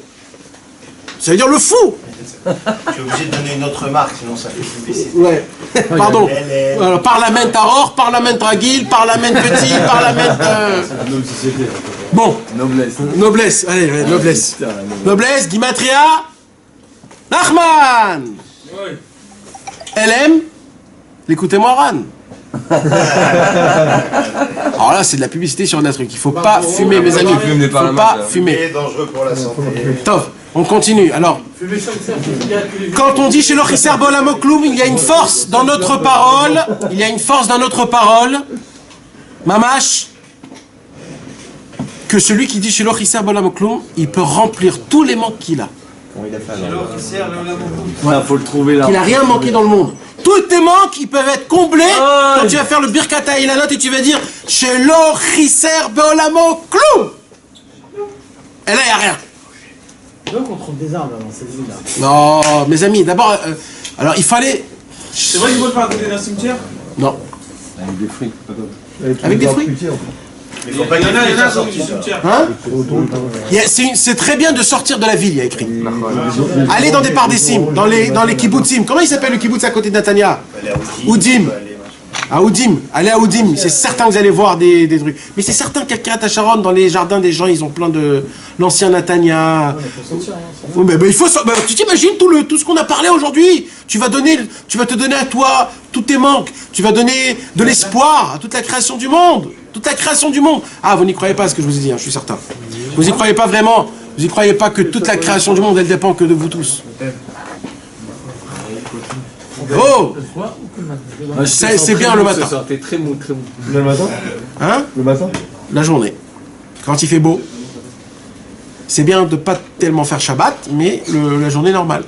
Ça veut dire le fou. Je suis obligé de donner une autre marque, sinon ça fait publicité. Ouais. Pardon. Parlament Aror, Parlament Ragil, Parlament Petit, Parlament. Bon. Noblesse. Noblesse. Allez, ouais, noblesse. Noblesse, Gimatria. Nachman. LM. L'écoutez-moi, Ran. Alors là, c'est de la publicité sur un truc. Il faut pas fumer, mes amis. Il faut pas fumer. C'est dangereux pour la santé. Top. On continue. Alors, quand on dit chez le Chisar Bolam Kloum, il y a une force dans notre parole. Il y a une force dans notre parole. Mamash. Que celui qui dit chez le Chisar Bolam Kloum, il peut remplir tous les manques qu'il a. Ouais, faut le trouver là. Il n'a rien manqué dans le monde. Tous tes manques, ils peuvent être comblés quand tu vas faire le Birkat HaIlanot et tu vas dire chez le Chisar Bolam Kloum. Et là, il n'y a rien. Donc on trouve des arbres dans cette ville-là. Non, mes amis, d'abord, alors il fallait... C'est vrai qu'il faut le faire à côté d'un cimetière? Non. Avec des fruits. Avec des fruits? Il faut pas qu'il y ait des sorties du cimetière. Hein? C'est très bien de sortir de la ville, il y a écrit. Allez dans des pardessim, dans les kibbutzim. Comment il s'appelle le kibbutz à côté de Natania? Oudim. À Oudim, allez à Oudim, c'est certain que vous allez voir des trucs. Mais c'est certain qu'à Kiryat Sharon, dans les jardins des gens, ils ont plein de l'ancien Natania. Mais il faut tu t'imagines tout ce qu'on a parlé aujourd'hui. Tu vas te donner à toi tous tes manques. Tu vas donner de l'espoir à toute la création du monde. Toute la création du monde. Ah, vous n'y croyez pas à ce que je vous ai dit, hein, je suis certain. Vous n'y croyez pas vraiment. Vous n'y croyez pas que toute la création du monde, elle dépend que de vous tous. Oh! C'est bien le matin. T'es très mou, très mou. Le matin? Hein? Le matin? La journée. Quand il fait beau. C'est bien de pas tellement faire Shabbat, mais la journée normale.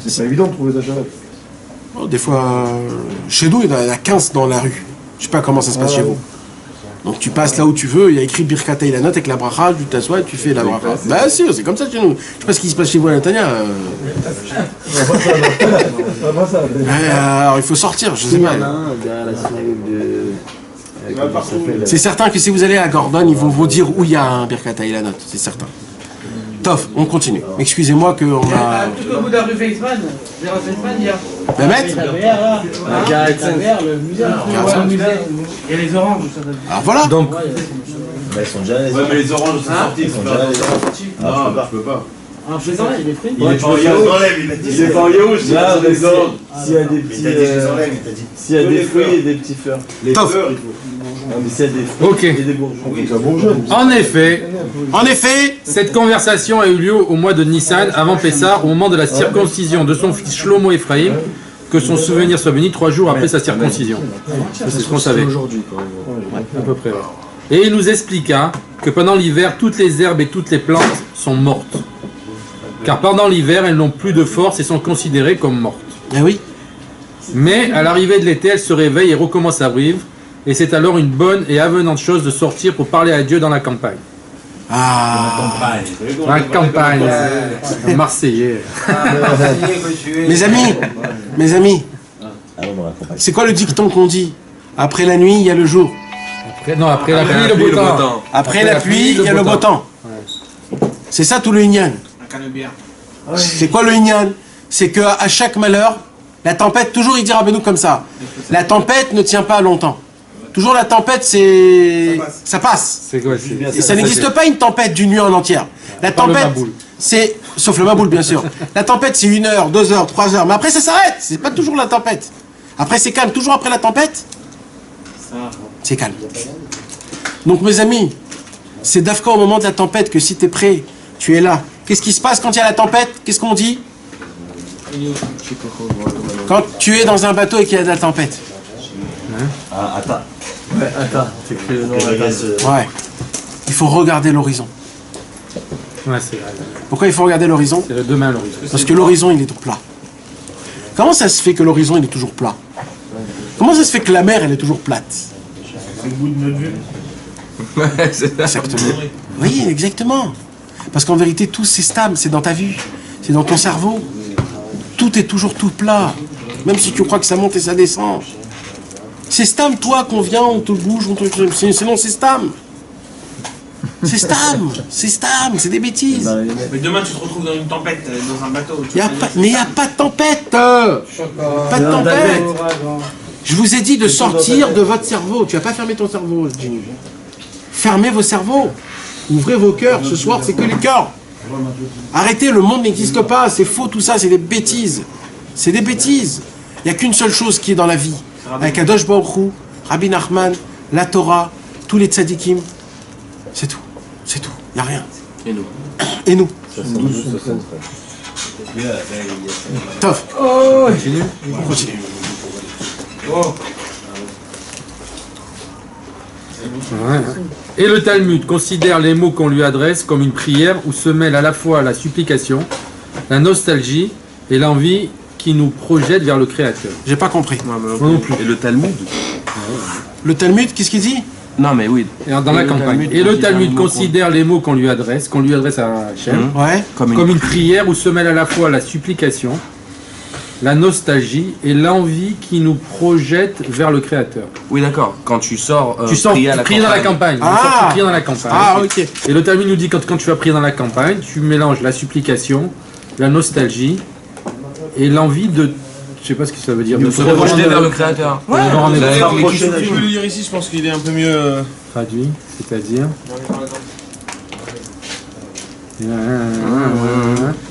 C'est pas évident de trouver ta Shabbat. Oh, des fois, chez nous, il y en a 15 dans la rue. Je sais pas comment ça se passe chez vous. Donc tu passes là où tu veux, il y a écrit Birkat HaIlanot avec la bracha, tu t'assois et tu fais la bracha. Bah si, c'est comme ça chez nous. Je sais pas ce qui se passe chez vous à Natania. Alors il faut sortir, je sais pas. C'est certain que si vous allez à Gordon, ils vont vous dire où il y a un Birkat HaIlanot, c'est certain. Tof, on continue. Excusez-moi qu'on a... Tout au bout de la rue Weizmann, vers Weizmann, il y a... Mehmet? Le musée. Il y a les oranges. Alors voilà. Donc, Ils sont déjà Ouais, mais les oranges sont sortis. Ils sont déjà Non, je peux pas. Alors je les enlève, il est pris. Il est pas en yaourt. Il est pas en yaourt, je Là, les oranges. s'il y a des petits. S'il y a des fruits et des petits fleurs. Les Top. fleurs, il faut. Non, mais s'il y a des fruits ok. et des bourgeons. En effet, cette conversation a eu lieu au mois de Nissan, avant Pessah, au moment de la circoncision de son fils Shlomo Ephraim, que son souvenir soit béni 3 jours après sa circoncision. C'est ce qu'on savait. À peu près. Et il nous expliqua que pendant l'hiver, toutes les herbes et toutes les plantes sont mortes. Car pendant l'hiver, elles n'ont plus de force et sont considérées comme mortes. Eh oui. Mais à l'arrivée de l'été, elles se réveillent et recommencent à vivre. Et c'est alors une bonne et avenante chose de sortir pour parler à Dieu dans la campagne. Ah. La campagne, Marseillais. Mes amis, c'est quoi le dicton qu'on dit? Après la nuit, il y a le jour. Après la pluie, le beau temps. Après la pluie, il y a le beau temps. C'est ça tout le Inyan. C'est quoi le Inyan? C'est qu'à chaque malheur, la tempête, toujours il dira Benoît comme ça, la tempête ne tient pas longtemps. Toujours la tempête, ça passe. C'est quoi, et ça n'existe pas une tempête d'une nuit en entière. La tempête, c'est... Sauf le Maboul, bien sûr. La tempête, c'est 1 heure, 2 heures, 3 heures. Mais après, ça s'arrête. C'est pas toujours la tempête. Après, c'est calme. Toujours après la tempête, c'est calme. Donc, mes amis, c'est d'Afka au moment de la tempête que si tu es prêt, tu es là. Qu'est-ce qui se passe quand il y a la tempête? Qu'est-ce qu'on dit? Quand tu es dans un bateau et qu'il y a de la tempête. Ah, attends. Ouais, attends, t'écris le nom. Ouais. il faut regarder l'horizon. Ouais, c'est vrai. Pourquoi il faut regarder l'horizon? C'est demain l'horizon. Parce que l'horizon, il est tout plat. Comment ça se fait que l'horizon, il est toujours plat? Comment ça se fait que la mer, elle est toujours plate? C'est le bout de notre vue. Ouais, c'est ça. Exactement. Oui, exactement. Parce qu'en vérité, tout c'est stable, c'est dans ta vue, c'est dans ton cerveau. Tout est toujours tout plat. Même si tu crois que ça monte et ça descend. C'est stable, toi, qu'on vient, on te bouge, on te... Sinon, c'est stable. C'est stable, c'est des bêtises. Mais demain, tu te retrouves dans une tempête, dans un bateau. Mais il n'y a pas de tempête. Pas de tempête. Je vous ai dit de sortir de votre cerveau. Tu n'as pas fermé ton cerveau, Jimmy. Fermez vos cerveaux. Ouvrez vos cœurs. Ce soir, c'est que les cœurs. Arrêtez, le monde n'existe pas. C'est faux tout ça, c'est des bêtises. C'est des bêtises. Il n'y a qu'une seule chose qui est dans la vie. Avec Kadosh Baruch Hu, Rabbi Nachman, la Torah, tous les tzadikim. C'est tout. C'est tout. Il n'y a rien. Et nous. Et nous. Tof. Continue. Continue. Ouais. Et le Talmud considère les mots qu'on lui adresse comme une prière où se mêle à la fois la supplication, la nostalgie et l'envie qui nous projette vers le Créateur. J'ai pas compris. Moi non plus. Et le Talmud? Le Talmud, qu'est-ce qu'il dit? Non, mais oui. Et dans la campagne. Et le Talmud considère les mots qu'on lui adresse à Hachem, comme une prière où se mêle à la fois la supplication, la nostalgie et l'envie qui nous projette vers le Créateur. Oui, d'accord. Quand tu sors, tu prier dans la campagne. Tu pries dans la campagne. Ah, ok. Et le Talmud nous dit quand tu vas prier dans la campagne, tu mélanges la supplication, la nostalgie et l'envie de... Je sais pas ce que ça veut dire. De se projeter vers le Créateur. Tu peux le lire ici, je pense qu'il est un peu mieux... Traduit, c'est-à-dire...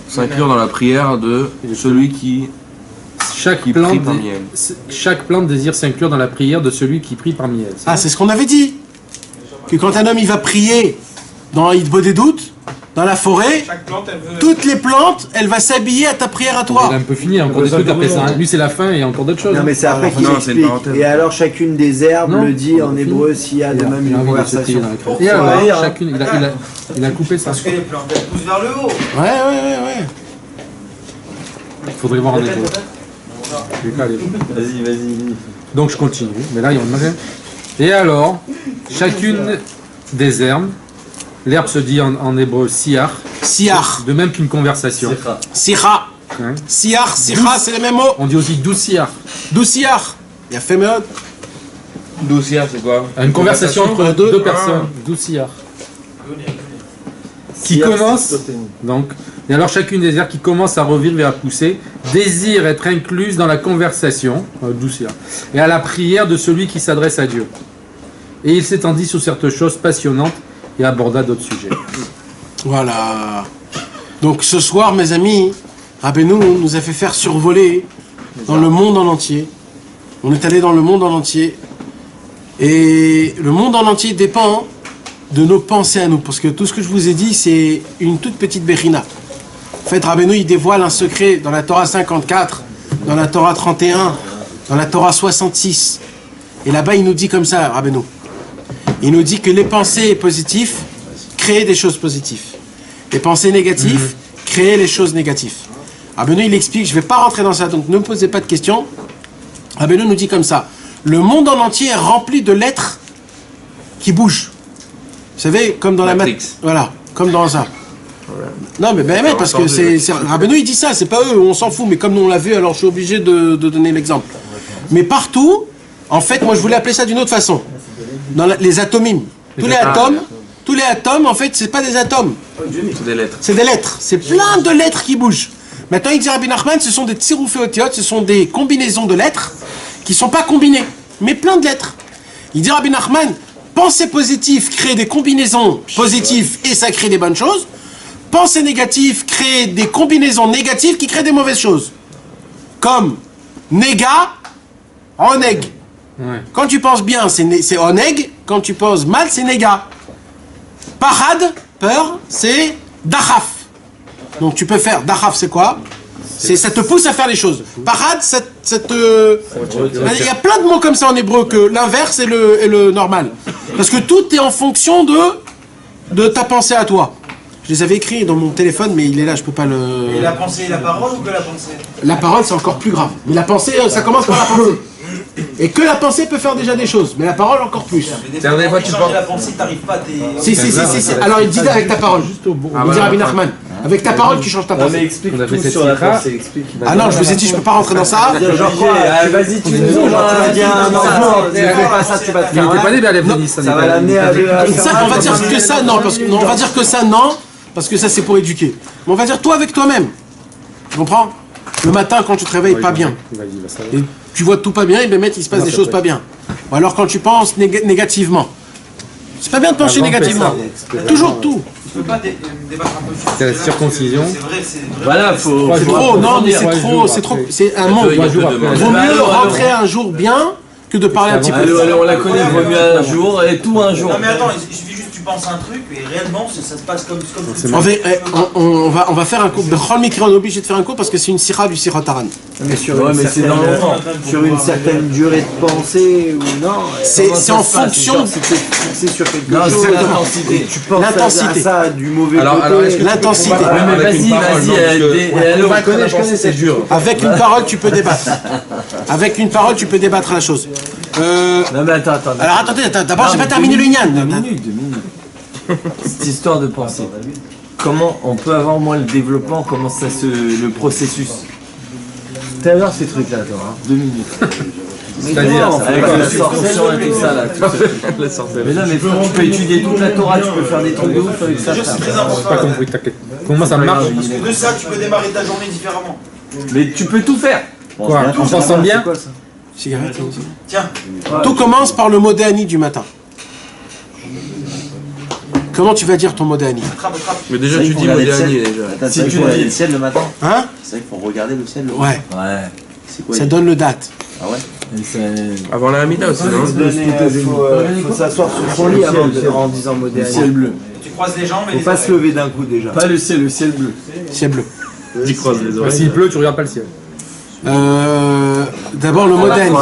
S'inclure dans la prière de celui qui... Chaque plante désire s'inclure dans la prière de celui qui prie parmi elles. Ah, c'est ce qu'on avait dit. Que quand un homme il va prier dans Hitbo des doutes, dans la forêt, toutes les plantes, elle va s'habiller à ta prière à toi. Il a un peu fini, il y a encore des trucs après ça. Lui c'est la fin et il y a encore d'autres choses. Non mais c'est après qu'il explique. Et alors chacune des herbes le dit en hébreu s'il y a de même une conversation. Et alors chacune, il a coupé ça. Parce que les plantes elles poussent vers le haut. Ouais. Il faudrait voir en hébreu. Vas-y. Donc je continue, mais là il y en a rien. Et alors, chacune des herbes, l'herbe se dit en hébreu siar. Siar. De même qu'une conversation. Sira. Siar, sira, c'est les mêmes mots. On dit aussi douciar. Douciar. Il y a fait mode. Douciar, c'est quoi? Une conversation entre deux personnes. Douciar. Qui commence, donc, et alors chacune des herbes qui commence à revivre et à pousser, désire être incluse dans la conversation, douciar, et à la prière de celui qui s'adresse à Dieu. Et il s'étendit sur certaines choses passionnantes et aborda d'autres sujets. Voilà. Donc ce soir, mes amis, Rabbeinu nous a fait faire survoler dans le monde en entier. On est allé dans le monde en entier. Et le monde en entier dépend de nos pensées à nous. Parce que tout ce que je vous ai dit, c'est une toute petite bérina. En fait, Rabbeinu, il dévoile un secret dans la Torah 54, dans la Torah 31, dans la Torah 66. Et là-bas, il nous dit comme ça, Rabbeinu. Il nous dit que les pensées positives créent des choses positives. Les pensées négatives créent les choses négatives. Rabbeinu, il explique, je ne vais pas rentrer dans ça, donc ne me posez pas de questions. Rabbeinu nous dit comme ça. Le monde en entier est rempli de lettres qui bougent. Vous savez, comme dans Matrix. Voilà, comme dans ça. Non, mais parce que Rabbeinu, il dit ça, c'est pas eux, on s'en fout, mais comme nous on l'a vu, alors je suis obligé de donner l'exemple. Mais partout, en fait, moi je voulais appeler ça d'une autre façon. Dans les atomimes. Tous les atomes, en fait, c'est pas des atomes. C'est des lettres. C'est des lettres. C'est plein de lettres qui bougent. Maintenant, il dit Rabbi Nachman, ce sont des tsiroufé otiotes, ce sont des combinaisons de lettres qui sont pas combinées, mais plein de lettres. Il dit Rabbi Nachman, pensée positive crée des combinaisons positives et ça crée des bonnes choses. Pensée négative crée des combinaisons négatives qui créent des mauvaises choses. Comme néga, oneg. Ouais. Quand tu penses bien, c'est oneg. Quand tu penses mal, c'est néga. Parad, peur, c'est dachaf. Donc tu peux faire, dachaf c'est quoi? Ça te pousse à faire les choses. Parad, il y a plein de mots comme ça en hébreu, que l'inverse est le normal. Parce que tout est en fonction de de ta pensée à toi. Je les avais écrits dans mon téléphone, mais il est là, je peux pas le... Et la pensée et la parole ou que la pensée? La parole, c'est encore plus grave. Mais la pensée, ça commence par la pensée. Et que la pensée peut faire déjà des choses, mais la parole encore plus. C'est-à-dire des fois tu penses... la pensée, t'arrives pas, t'es... Si. Alors il dit avec ta parole. Il dit Rabbi Nachman. Avec ta parole, tu changes ta pensée. Mais explique tout sur la pensée, explique. Ah non, je vous ai dit, je peux pas rentrer dans ça. Genre quoi? Vas-y, tu nous Tu vas dire un enfant, tu fais pas ça, tu vas te Il faire n'était pas né, mais à l'Ev ça va l'amener à... Ça, on va dire que ça, non, parce que on va dire que ça, non, parce que ça c'est pour éduquer. Mais on va dire toi avec toi-même. Tu comprends? Le matin quand tu te réveilles pas bien. Et tu vois tout pas bien, et bien il se passe des choses pas bien. Ou alors quand tu penses négativement. C'est pas bien de penser négativement. Toujours tout. Tu peux pas débattre un peu sur C'est la circoncision. C'est vrai, c'est vrai. Voilà, faut. C'est trop, non mais c'est trop, c'est un monde. Vaut mieux rentrer un jour bien que de parler un petit peu. Allez, on la connaît, vaut mieux un jour et tout un jour. Non mais attends, il suffit juste que tu penses un truc et réellement ça se passe comme tu On va faire un cours. Bechol Mikra, on est obligé de faire un cours parce que c'est une sira du Sirot Haran. Mais sur une certaine durée de pensée ou non? C'est en fonction. C'est sur quelque Non, chose. c'est l'intensité. Tu penses à ça du mauvais côté. L'intensité. Mais vas-y, Je connais, c'est dur. Avec une parole, tu peux débattre. Avec une parole, tu peux débattre la chose. Non mais attends. Alors attendez, d'abord j'ai pas terminé le Inyan. 2 minutes. Cette histoire de pensée. Comment on peut avoir moins le développement, comment ça le processus? T'as voir ces trucs-là, toi, hein? 2 minutes. C'est-à-dire, avec la sorcière et tout ça, là. Mais non, mais tu peux étudier toute la Torah, tu peux faire des trucs de ouf avec ça. C'est très important. Pas compris, t'inquiète. Comment ça marche? Parce que de ça, tu peux démarrer ta journée différemment. Mais tu peux tout faire. Quoi? En pensant bien? Cigarette. Tiens. Tout commence par le Modéani du matin. Comment tu vas dire ton Modéani? Mais déjà, tu dis Modéani déjà. Si tu dis le ciel le matin, hein? c'est vrai qu'il faut regarder le ciel le Ouais. C'est quoi? Ça donne le date. Ah ouais? Avant la Hamida aussi, non? Faut s'asseoir sur son lit en disant moderne. Ciel bleu. Tu croises les jambes et Faut pas se lever d'un coup déjà. Pas le ciel bleu. Ciel bleu. J'y croise les oreilles. S'il pleut, tu regardes pas le ciel. D'abord le Modéani.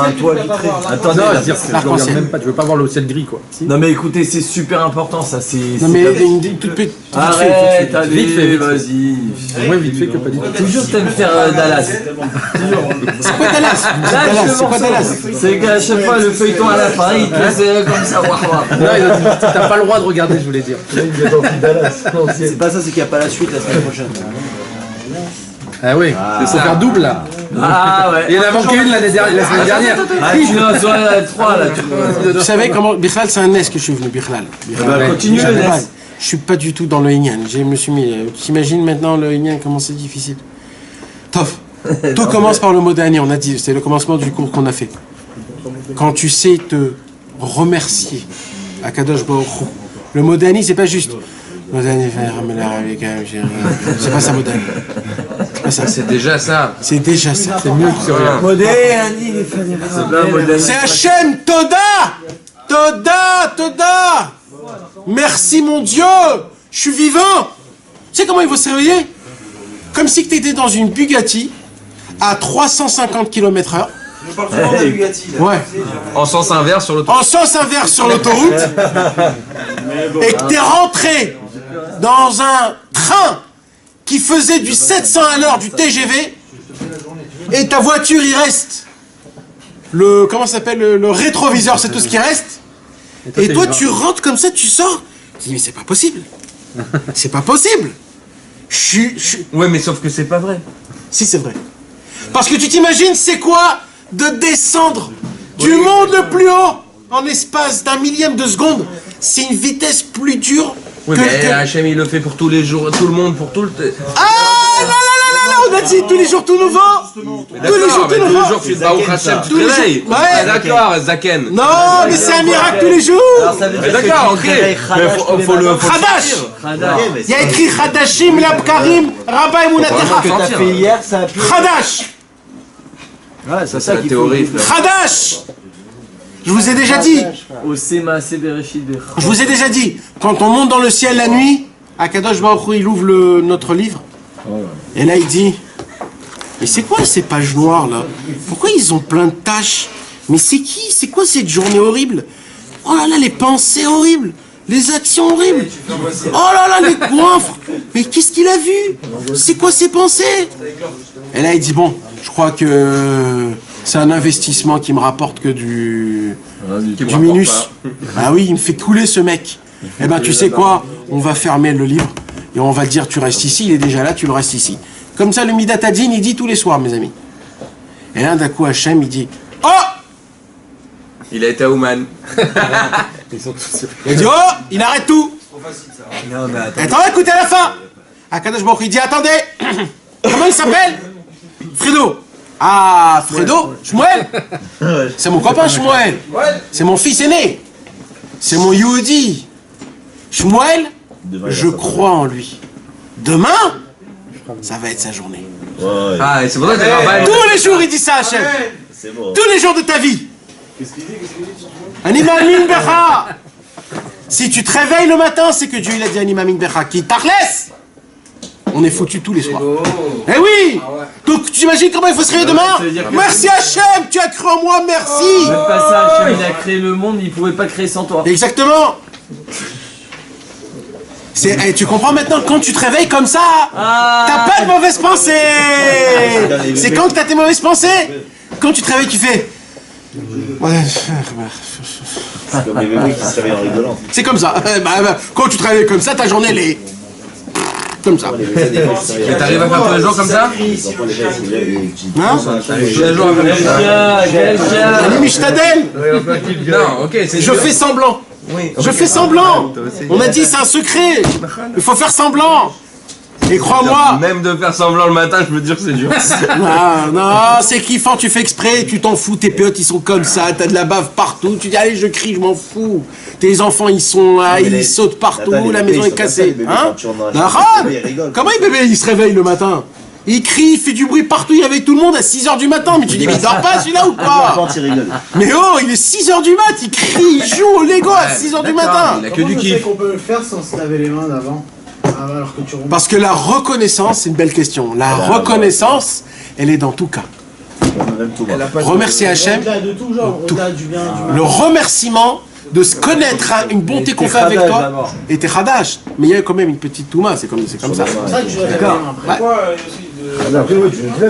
Attends, non, dire que je regarde même pas, tu veux pas voir le ciel gris quoi. Non mais écoutez, c'est super important ça, c'est... Non mais une toute petite... Arrête, Vite fait, vas-y. Moins vite fait que pas du tout. Toujours t'aimes faire Dallas. C'est quoi Dallas? C'est quoi Dallas? C'est qu'à chaque fois le feuilleton à la fin, il te laisse comme ça, Non, t'as pas le droit de regarder, je voulais dire. C'est pas ça, c'est qu'il n'y a pas la suite la semaine prochaine. Ah oui, il faut faire double là. Ah ouais. Il en a manqué une la semaine dernière. Ah tu vas sur la 3 là. Vous savez comment... Bichlal, c'est un NES que je suis venu, Bichlal. Continue le NES. Je suis pas du tout dans le Inyan. Je me suis mis... T'imagines maintenant le Inyan, comment c'est difficile. Tof. Tout commence par le Modéani, on a dit. C'est le commencement du cours qu'on a fait. Quand tu sais te remercier à Kadosh Baruch Hu. Le Modéani, c'est pas juste... C'est pas ça, Modéani. C'est pas ça. C'est déjà ça. C'est déjà ça. C'est mieux que rien. C'est Hachem, Toda. Merci mon Dieu. Je suis vivant. Tu sais comment il faut se réveiller? Comme si tu étais dans une Bugatti à 350 km/h. Je parle souvent de la Bugatti. Ouais. En sens inverse sur l'autoroute. En sens inverse sur l'autoroute. Et que t'es rentré dans un train qui faisait du 700 à l'heure, du TGV, et ta voiture, il reste le, comment ça s'appelle, le rétroviseur, c'est tout ce qui reste. Et toi, tu rentres comme ça, tu sors. Tu dis, mais c'est pas possible. C'est pas possible. Ouais, mais sauf que c'est pas vrai. Si, c'est vrai. Parce que tu t'imagines, c'est quoi de descendre du monde le plus haut en espace d'un millième de seconde? C'est une vitesse plus dure. Oui, mais Hachem, il le fait pour tous les jours, tout le monde, pour tout le... Ah là, on a dit tous les jours tout nouveau. Tous les jours tout nouveau. Tous les jours, tu te Baruch Hachem, tu te réveilles. Ouais. D'accord, Zaken. Non, mais c'est un miracle tous les jours. D'accord, ok. Mais faut le... Khadash. Il y a écrit Khadashim, Labkarim, Rabba Emunatecha. Ce que t'as fait hier, ça a pu... Khadash. Ouais, c'est ça qui théorie. Khadash. Je vous ai déjà dit. Je vous ai déjà dit. Quand on monte dans le ciel la nuit, Akadosh Baruch Hu, il ouvre notre livre. Et là, il dit, mais c'est quoi ces pages noires là? Pourquoi ils ont plein de taches? Mais c'est qui? C'est quoi cette journée horrible? Oh là là, les pensées horribles. Les actions horribles. Oh là là, les goinfres. Mais qu'est-ce qu'il a vu? C'est quoi ses pensées? Et là, il dit, bon, je crois que c'est un investissement qui me rapporte que du minus. Ah oui, il me fait couler ce mec. Eh ben, tu sais quoi? On va fermer le livre et on va dire, tu restes ici, il est déjà là, tu le restes ici. Comme ça, le Midat Hadin, il dit tous les soirs, mes amis. Et là, d'un coup, Hachem, il dit, oh! Il a été à Ouman. Il dit, oh! Il arrête tout! Attends, écoutez à la fin! Akadosh Baruch Hu, il dit, attendez! Comment il s'appelle? Fredo. Ah, Fredo? Shmuel? C'est mon copain, Shmuel. C'est mon fils aîné. C'est mon Yehudi. Shmuel, je crois en lui. Demain, ça va être sa journée. Ah, et c'est pour ça que tous les jours, il dit ça, Hachem. Tous les jours de ta vie. Anima min becha. Si tu te réveilles le matin, c'est que Dieu il a dit Anima min becha. Qui t'arlesse. On est foutu tous les soirs. Eh oui. Donc tu imagines comment il faut se réveiller demain? Merci Hachem, tu as cru en moi, merci. Même pas ça, Hachem, il a créé le monde, il pouvait pas créer sans toi. Exactement. Tu comprends maintenant, quand tu te réveilles comme ça, t'as pas de mauvaises pensées. C'est quand que t'as tes mauvaises pensées. Quand tu te réveilles, tu fais... C'est comme les bébés qui se réveillent en rigolant. C'est comme ça. Quand tu te réveilles comme ça, ta journée elle est... Comme ça. Et t'arrives à faire tous les jours comme ça? Hein? Tous les jours à faire comme ça? Non, ok. Je fais semblant. Je fais semblant. On a dit c'est un secret. Il faut faire semblant. Et crois-moi. Même de faire semblant le matin, je peux te dire que c'est dur. Non, c'est kiffant, tu fais exprès, tu t'en fous, tes potes ils sont comme ça, t'as de la bave partout, tu dis allez je crie, je m'en fous. Tes enfants ils sont là, ils sautent partout, la maison est cassée. Hein? Comment les bébés ils se réveillent le matin? Il crie, il fait du bruit partout, il réveille tout le monde à 6h du matin, mais tu dis mais il dort pas celui-là ou quoi? Mais oh, il est 6h du mat, il crie, il joue au Lego à 6h du matin. Il a que du kiff. Qu'on peut le faire sans se laver les mains d'avant. Alors que tu parce que la reconnaissance, c'est une belle question. La reconnaissance, elle est dans tout cas. Remercier Hachem, le remerciement de se connaître une bonté qu'on fait avec toi, et t'es Hadash. Mais il y a quand même une petite Touma, c'est comme ça.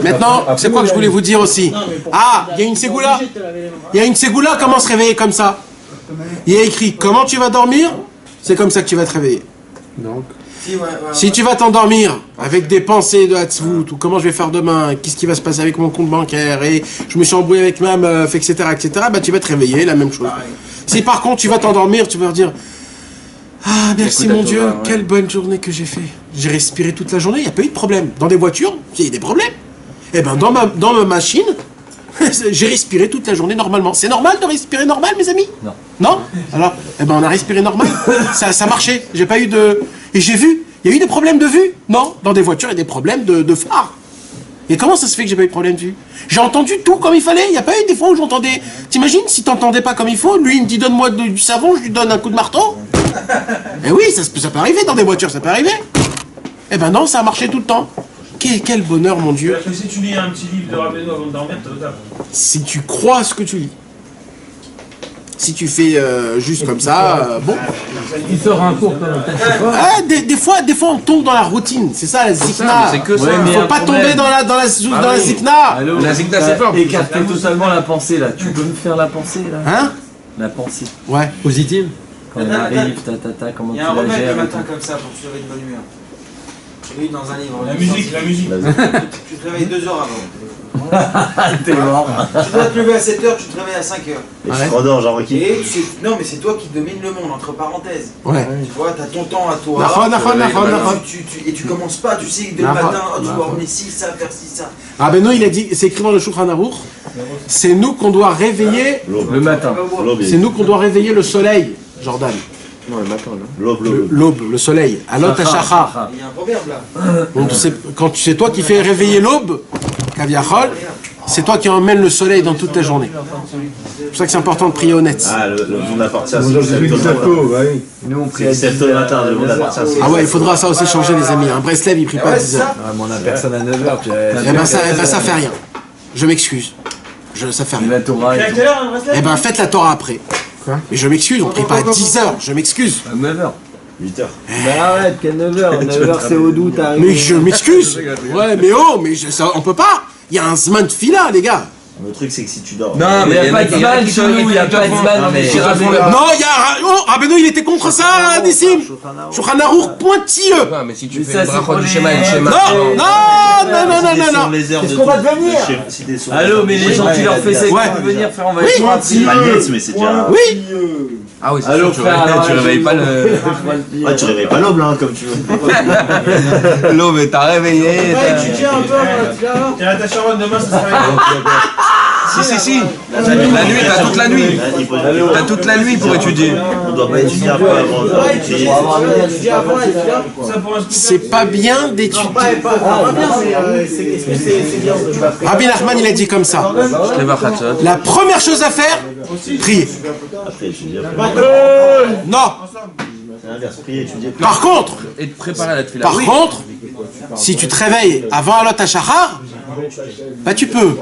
Maintenant, c'est quoi que je voulais vous dire aussi? Ah, il y a une ségoula. Il y a une ségoula, comment se réveiller comme ça? Il y a écrit, comment tu vas dormir? C'est comme ça que tu vas te réveiller. Donc. Si tu vas t'endormir avec des pensées de Hatzvout, ou comment je vais faire demain, qu'est-ce qui va se passer avec mon compte bancaire, et je me suis embrouillé avec ma meuf, etc., bah tu vas te réveiller, la même chose. Si par contre tu vas t'endormir, tu vas dire ah merci mon Dieu, quelle bonne journée que j'ai fait. J'ai respiré toute la journée, il n'y a pas eu de problème. Dans des voitures, il y a des problèmes. Eh ben dans ma machine, j'ai respiré toute la journée normalement. C'est normal de respirer normal, mes amis? Non. Non? Alors, eh ben on a respiré normal. ça marchait. J'ai pas eu de... Et j'ai vu, il y a eu des problèmes de vue? Non. Dans des voitures, il y a des problèmes de phare. Et comment ça se fait que j'ai pas eu de problème de vue? J'ai entendu tout comme il fallait. Il n'y a pas eu des fois où j'entendais... T'imagines, si t'entendais pas comme il faut, lui il me dit donne-moi du savon, je lui donne un coup de marteau. Eh oui, ça peut arriver dans des voitures, ça peut arriver. Eh ben non, ça a marché tout le temps. Quel bonheur, mon Dieu. Si tu lis un petit livre de Rabbeinu avant de dormir, t'es au taf. Si tu crois à ce que tu lis. Si tu fais juste comme ça, bon. Il sort un cours quand même. Des fois on tombe dans la routine. C'est ça la zikna. C'est que ça. Il faut pas tomber dans la zikna. La zikna c'est fort. Écartez totalement la pensée là. Tu peux me faire la pensée là? Hein? La pensée. Ouais. Positive. Quand on arrive, comment tu la gères. Il y a un remède le matin comme ça pour se lever de bonne humeur. J'ai lu dans un livre. La musique. Tu te réveilles 2 heures avant. T'es mort. Tu dois te lever à 7h, tu te réveilles à 5h. Et tu te redors, genre qui? Non, mais c'est toi qui domines le monde, entre parenthèses. Ouais. Tu vois, t'as ton temps à toi. Et tu commences pas, tu sais, dès le matin, tu dois revenir ci, ça, faire ci, ça. Ah ben non, il a dit, c'est écrit dans le Shulchan Aruch, c'est nous qu'on doit réveiller le matin. C'est nous qu'on doit réveiller le soleil, Jordan. Non, le matin, là. L'aube, le soleil. Alot Hashachar. Il y a un proverbe là. Donc quand c'est toi qui fais réveiller l'aube, Kaviachol, c'est toi qui emmènes le soleil dans toute ta journée. C'est pour ça que c'est important de prier honnête. Ah, le monde appartient à ce Nous on prie à 7h le matin, le monde appartient à Ah ouais, il faudra ça aussi changer les amis. Un Breslev il prie pas à 10h. Mais on a personne à 9h. Eh ben ça fait rien. Je m'excuse. Ça fait rien. La Torah. Eh ben faites la Torah après. Quoi? Mais je m'excuse, on prie pas à 10h, je m'excuse. À 9h. 8h. Bah arrête, qu'à 9h, 9h c'est au doute, t'arrives. Mais je m'excuse. Ouais, mais oh, mais on peut pas. Il y a un zman de fila, les gars. Le truc, c'est que si tu dors. Non, mais il n'y a pas de zman chez nous, il n'y a pas de zman. Non, il y a. Oh, Rabbeinu, il était contre ça, Nissim. Shulchan Aruch pointilleux. Ouais, mais si tu fais le brachot du schéma et le schéma. Non. Qu'est-ce qu'on va devenir? Allô, mais les gens, tu leur fais ça, ils vont venir faire, on va être C'est pas le mais c'est déjà. Oui. Ah oui, c'est allô, sûr, frère, tu réveilles pas le. Ouais, tu réveilles pas l'aube, là, comme tu veux. L'aube, mais t'as réveillé. Tu tiens un peu, t'es à ta charonne demain, ça sera Si. La nuit, t'as toute la nuit. T'as toute la nuit pour étudier. On doit pas étudier un peu avant. C'est pas bien d'étudier. pas bien, mais c'est bien. Rabbi Nachman, il a dit comme ça. La première chose à faire, prier. Après, étudier. Non. C'est l'inverse, prier, étudier. Par contre, Et de préparer la tefila. Par contre, si tu te réveilles avant Alot HaShachar, bah tu peux.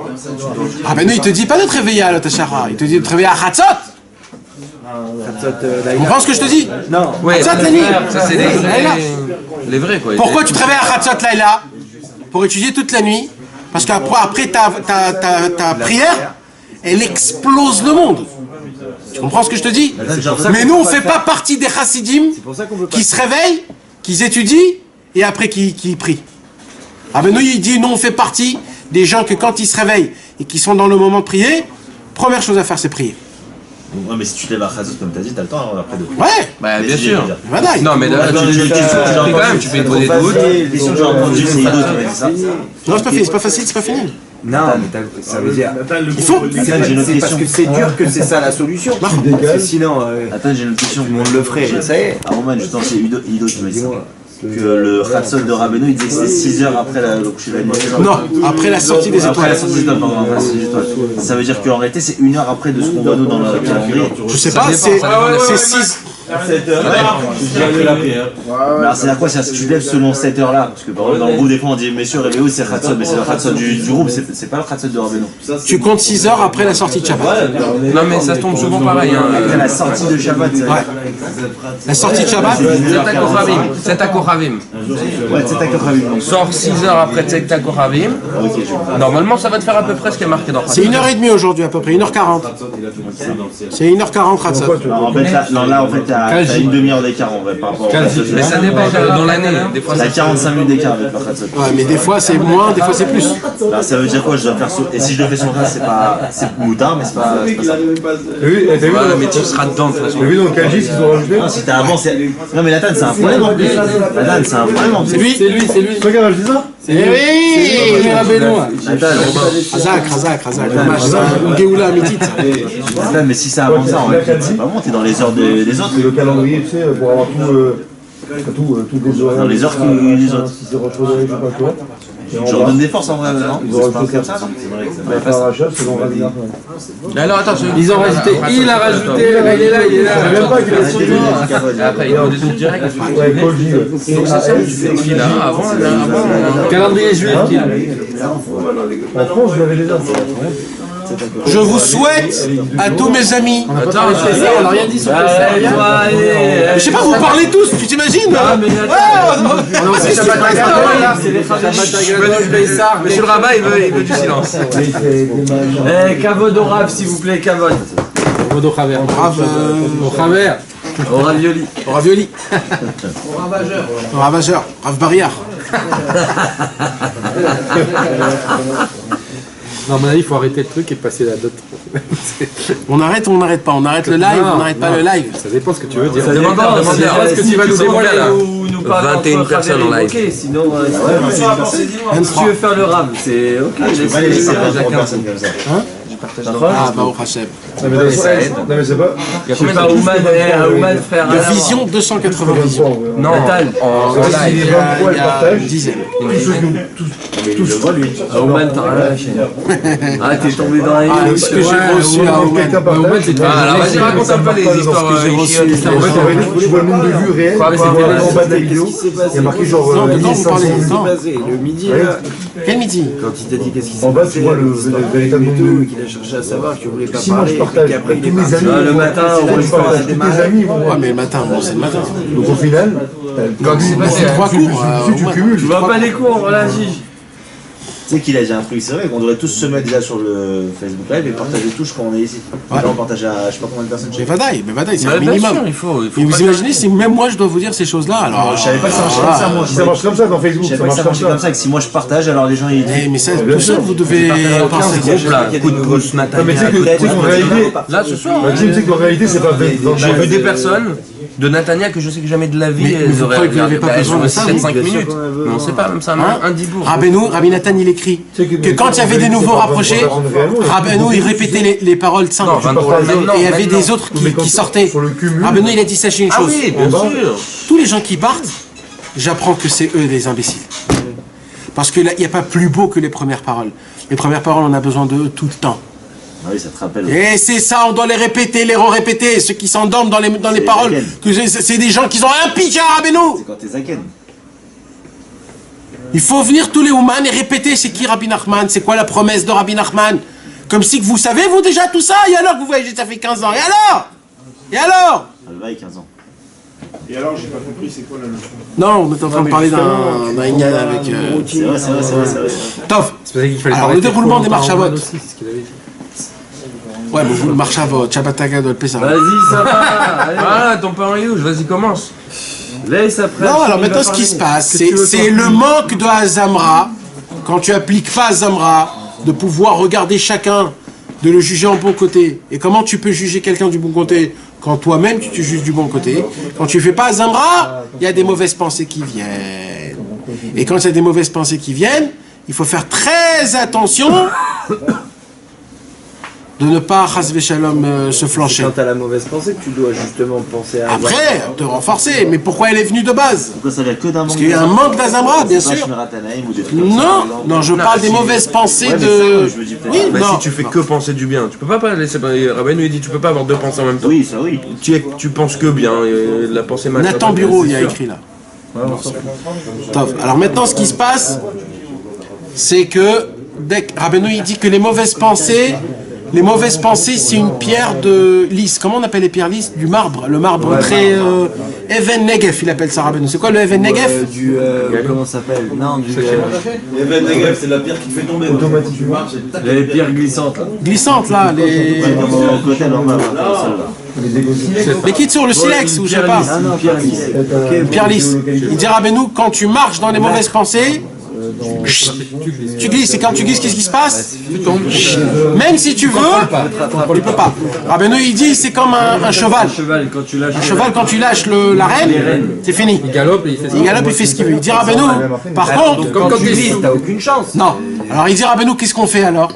Ah ben non, il te dit pas de te réveiller à Alot HaShachar, il te dit de te réveiller à Chatzot. Tu comprends ce que je te dis? Non. Ouais, Chatzot la nuit. ça c'est les vrais quoi. Pourquoi tu te réveilles à Chatzot Laïla? Pour étudier toute la nuit. Parce qu'après ta prière, elle explose le monde. Tu comprends ce que je te dis? Mais nous, on fait pas partie des chassidim qui se réveillent, qui étudient et après qui prient. Ah ben nous, il dit, nous, on fait partie des gens que quand ils se réveillent et qui sont dans le moment de prier, première chose à faire, c'est prier. Ouais, mais si tu te lèves à Chazot, comme t'as dit, t'as le temps après de. Ouais. Bah bien sûr. Vadaï. Non mais là, tu fais une bonne écoute. Non, c'est pas fini, c'est pas facile, c'est pas fini. Non, mais ça veut dire. Il faut. C'est parce que c'est dur que c'est ça la solution. Parce que sinon. Attends, j'ai une question. Tout le monde le ferait, ça y est. Ah, Roman, je t'en sais, Ido qui m'a dit ça. Que le Chatzot de Rabbeinu, il disait que c'est 6 heures après le coucher de la nuit. Non, après la sortie des étoiles. Après la sortie des étoiles, pardon, après la sortie des étoiles. Ça veut dire qu'en réalité, c'est 1 heure après de ce qu'on voit nous dans le calendrier. Je sais pas, c'est 6. 7 heures. Alors c'est à quoi ça? Si tu lèves selon cette heure-là, parce que par exemple dans le groupe des fois on dit messieurs réveillez-vous c'est Chatzot, mais c'est le Chatzot du groupe, c'est pas le Chatzot de Rabbeinu. Tu comptes 6 heures après la sortie de Shabbat. Non mais ça tombe souvent pareil. Après la sortie de Shabbat, c'est vrai. La sortie de Shabbat, C'est à Kohavim. Ouais, c'est à Kohavim. Sors 6 heures après Tzedek Kohavim. Normalement ça va te faire à peu près ce qui est marqué dans c'est 1h30 aujourd'hui à peu près, 1h40. C'est 1h40 Chatzot. En fait là en fait t'as une demi-heure d'écart en vrai par rapport au Chatzot. Mais ça dépend dans l'année. Des fois t'as 45 minutes d'écart avec le Chatzot. Ouais, mais des fois c'est moins, des fois c'est plus. Alors ça veut dire quoi? Je dois faire et si je le fais sur ça, c'est moutard, mais c'est pas ça. Voilà, mais tu seras dedans de toute façon. T'as vu dans le Kajis qu'ils ont rajouté? Non, si t'as avancé. Non mais Nathan c'est un problème en plus. Nathan c'est un problème en plus. C'est lui. Toi qui as rajouté ça? Eh oui, Razak, dommage, Géoula Amitit. Nathan, mais si ça avance ça, en réalité, c'est pas bon, t'es dans les heures des autres. C'est le calendrier, tu sais, pour avoir toutes les horaires. Dans les heures qui les autres. Si c'est retrosé, je sais pas quoi. Je leur donne des forces en vrai, non? Ils ont rajouté comme ça, non? Pas un rachat, c'est dans la Alors attends, Ils ont rajouté, il a rajouté, il est là. Je savais même pas qu'il a rajouté. après il y a des trucs directs. Ouais, Colgi. Donc c'est ça, tu fais ce qu'il a avant. Calendrier juif. En France, je l'avais déjà. Je vous souhaite à tous mes amis. Attends, on n'a rien dit sur ça. Je sais pas, vous parlez tous, tu t'imagines? Monsieur le rabbin, il veut du silence. Kavod au Rav, s'il vous plaît, Kavod. Kavod au Chaver. Au Chaver. Au Ravioli. Au ravioli. Au ravageur. Rav Barrière. Non, à mon avis, il faut arrêter le truc et passer à d'autres. On arrête ou on n'arrête pas? On arrête le live ou on n'arrête pas le live? Ça dépend ce que tu veux dire. Demande ce que tu vas nous dévoiler là. 21 personnes en live. Ok, sinon, si tu veux faire le Rav, c'est ok. Je peux pas les laisser comme ça. Ah, bah, au Hachem. Non, mais c'est pas. Je sais pas, Ouman, frère. De Vision, 280 visions. Non, en live. Il y a une dizaine. Tous le voit lui. Ouman, t'as rien lâché. Ah, t'es tombé dans la Ah, ce que j'ai reçu à Ouman. Alors vas-y, raconte un peu les histoires que j'ai reçues. Tu vois le nombre de vues réelles en bas de la vidéo. Il y a marqué genre. Non, dedans, vous parlez du temps. Le midi, là. Quel midi? Quand il t'a dit qu'est-ce qui s'est En bas, passé, tu vois le véritable nombre de vues. qu'il a cherché à savoir, tu voulais pas parler. partage avec tous mes amis. Le matin, on partage tous mes amis. Ouais, mais le matin, bon, c'est le matin. Donc au final, Quand c'est passé Trois cours. si tu cumules, Tu vois pas les cours, voilà, Gigi. Tu sais qu'il a dit un truc, c'est vrai qu'on devrait tous se mettre déjà sur le Facebook Live et partager tous quand on est ici. Là on partage à je sais pas combien de personnes. Mais Vadaï, c'est Bah, un bien minimum. sûr, il faut Mais vous imaginez si même moi je dois vous dire ces choses-là, alors. Je savais pas que ça marchait comme ça moi. ça marche comme ça dans Facebook. Je savais pas que ça marchait comme ça, que si moi je partage alors les gens ils. Mais ça, tout seul, vous devez penser. groupe là, coup de pouce, Mais tu Nathalie. sais qu'en réalité, Là ce soir, tu sais qu'en réalité c'est pas j'ai vu des personnes de Natania que je sais que jamais de la vie Mais vous elles auraient croyez que vous n'avez regardé. pas Elles besoin ont de ça, 7-5 bien sûr minutes. qu'on a besoin. Mais on sait pas, même ça, un dibourg. Rabbeinu Nathan, il écrit que quand il y avait des nouveaux rapprochés, Rabbeinu il répétait les paroles simples. Non, 23 maintenant. Et il y avait des autres qui sortaient. Rabbeinu il a dit sachez une Ah chose. oui, bien sûr. Tous les gens qui partent, j'apprends que c'est eux les imbéciles. Parce qu'il n'y a pas plus beau que les premières paroles. Les premières paroles, on a besoin d'eux tout le temps. Ah oui, ça te rappelle. Et c'est ça, on doit les répéter, les répéter. Ceux qui s'endorment dans les paroles, c'est des gens qui ont un pitch à Rabbeinu. C'est quand t'es Zaken. Il faut venir tous les Ouman et répéter c'est qui Rabbi Nachman, c'est quoi la promesse de Rabbi Nachman. Comme si que vous savez, vous déjà tout ça, et alors que vous voyagez, ça fait 15 ans, et alors? Et alors? Alva 15 ans. Et alors j'ai pas compris c'est quoi la notion. Non, on est en train de parler d'un Inyan avec... C'est vrai. Tov. C'est pour ça qu'il fallait Alors, parler le déroulement des marchavot. aussi, c'est ce qu'il avait dit. Ouais, mais vous, le marchavot, Shabbat Hagadol, Pessah. Vas-y, ça va. Voilà, ton parent est où? Vas-y, commence. Laisse après. Non, alors maintenant, ce qui se passe, c'est le manque de Hazamra, quand tu appliques pas Hazamra, de pouvoir regarder chacun, de le juger en bon côté. Et comment tu peux juger quelqu'un du bon côté? Quand toi-même, tu te juges du bon côté. Quand tu fais pas Hazamra, il y a des mauvaises pensées qui viennent. Et quand il y a des mauvaises pensées qui viennent, il faut faire très attention de ne pas, chas v'shalom, se flancher. Quand t'as la mauvaise pensée, tu dois justement penser à... Après, te renforcer. Mais pourquoi elle est venue de base? Pourquoi ça vient que d'un manque? Parce qu'il y a un manque d'Azamra, bien sûr. Non, je parle des mauvaises pensées de... Oui, Bah, non. si tu fais que penser du bien, tu peux pas laisser. Rabbeinu il dit tu peux pas avoir deux pensées en même temps. Oui, ça oui. Tu penses que bien, la pensée mal. Nathan Bureau, il y a écrit là. Top. Alors maintenant, ce qui se passe, c'est que dès que Rabbeinu il dit que les mauvaises pensées, c'est une pierre de lisse. Comment on appelle les pierres lisses? Du marbre. Le marbre très... Even Negef, il appelle ça Rabbeinu. C'est quoi le Even Negef? Comment ça s'appelle? Non, du... Even Negef, c'est la pierre qui te fait tomber. Automatiquement. Les pierres glissantes là. Glissantes là, les... Les kits sur le silex, ou je sais pas. Ah non, pierre lisse. Pierre lisse. Il dit Rabbeinu, quand tu marches dans les mauvaises pensées, tu glisses. Et quand tu glisses, qu'est-ce qui se passe? Tu tombes. Même si tu veux, tu peux pas. Rabbeinu, il dit, c'est comme un cheval. Un cheval, quand tu lâches la rêne, c'est fini. Il galope et Il fait ce qu'il veut. Il dit Rabbeinu, par contre, Quand tu glisses, t'as aucune chance. non. Alors il dit Rabbeinu, qu'est-ce qu'on fait alors?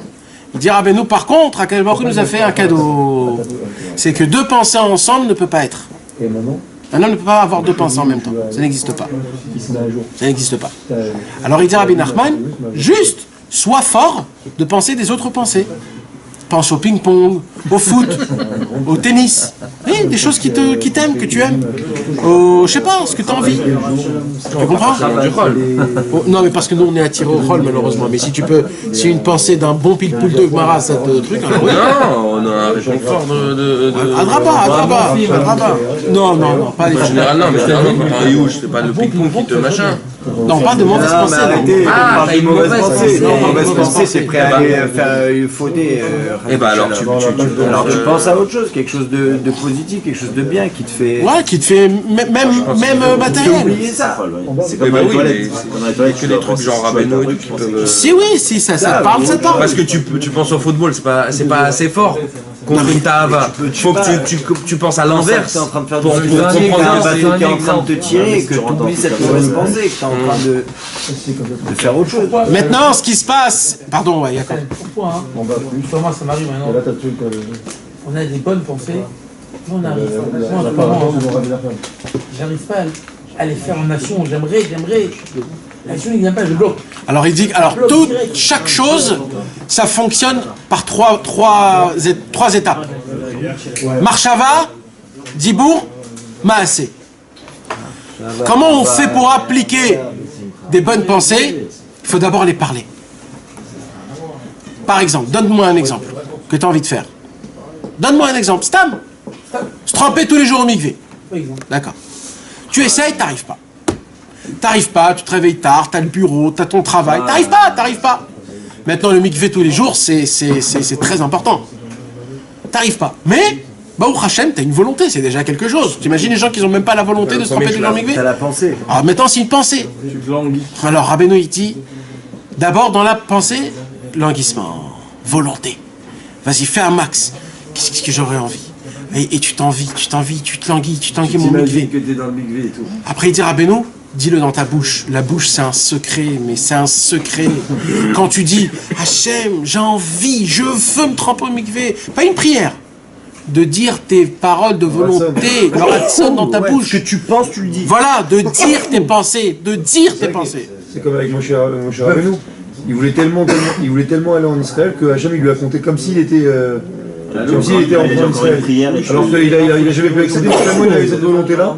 Il dit Rabbeinu, par contre, Akadosh Baruch Hu nous a fait un cadeau. C'est que deux pensées ensemble ne peut pas être. Un homme ne peut pas avoir deux pensées en même temps. Ça n'existe pas. Ça n'existe pas. Alors il dit Rabbi Nachman, juste, sois fort de penser des autres pensées. Pense au ping-pong, au foot, au tennis. Oui, des choses qui t'aiment, que tu aimes. Je sais pas, ce que tu as envie. Tu comprends? Non, mais parce que nous, on est attiré au rôle, malheureusement. Mais si tu peux, si une pensée d'un bon pile-poule de Gemara, ça te truc, alors oui. Non, on a un réconfort de. Adraba. Non, pas les En général, non, mais quand un youch, c'est pas le ping-pong qui te machin. Non, pas de mauvaises pensées. T'as une mauvaise pensée. Non, mauvaise pensée, c'est prêt à aller faire une faudée. Et bah alors tu penses à autre chose, quelque chose de positif, quelque chose de bien qui te fait... Ouais, qui te fait même matériel. Oublier ça. C'est comme dans les toilettes. Que des trucs genre Rabbeinu et tout qui peuvent... Si, ça te parle, ça te parle. Parce que tu penses au football, c'est pas assez fort contre une Tahava. Faut que tu penses à l'inverse pour comprendre que tu es en train de te tirer, que tu oublies cette mauvaise pensée, que tu es en train de faire autre chose. Maintenant, ce qui se passe... Pardon, ouais, Jacob. Pourquoi justement, ça m'arrive maintenant. On a des bonnes pensées. On arrive. J'arrive pas à les faire en action. J'aimerais. L'action, il vient pas, je bloque. Alors, il dit... Alors, chaque chose, ça fonctionne par trois étapes. Marshava, Dibour, Maasé. Comment on fait pour appliquer des bonnes pensées? Il faut d'abord les parler. Par exemple, donne-moi un exemple que tu as envie de faire. Donne-moi un exemple. Stam. Se tremper tous les jours au mikvé. D'accord. Tu essayes, t'arrives pas. T'arrives pas, tu te réveilles tard, t'as le bureau, t'as ton travail. T'arrives pas. Maintenant, le mikvé tous les jours, c'est très important. T'arrives pas. Mais, Baruch Hashem, t'as une volonté, c'est déjà quelque chose. T'imagines les gens qui n'ont même pas la volonté de se tremper tous les jours au mikvé? T'as la pensée. Alors maintenant, c'est une pensée. Alors, Rabbeinu, il dit, d'abord, dans la pensée, languissement, volonté. Vas-y, fais un max. Qu'est-ce que j'aurais envie? Et tu t'envies, tu te languis mon mikvé. Que t'es dans le mikvé et tout. Après, il dit, Rabbeinu, dis-le dans ta bouche. La bouche, c'est un secret, mais c'est un secret. Quand tu dis, Hachem, j'ai envie, je veux me tremper au mikvé, pas une prière. De dire tes paroles de volonté, le ratson dans ta bouche. Ce que tu penses, tu le dis. Voilà, de dire tes pensées, C'est comme avec mon cher Rabbeinu. Il voulait tellement aller en Israël que Hachem il lui a compté comme s'il était en Israël. Alors qu'il a jamais pu accéder, tellement il avait cette volonté-là.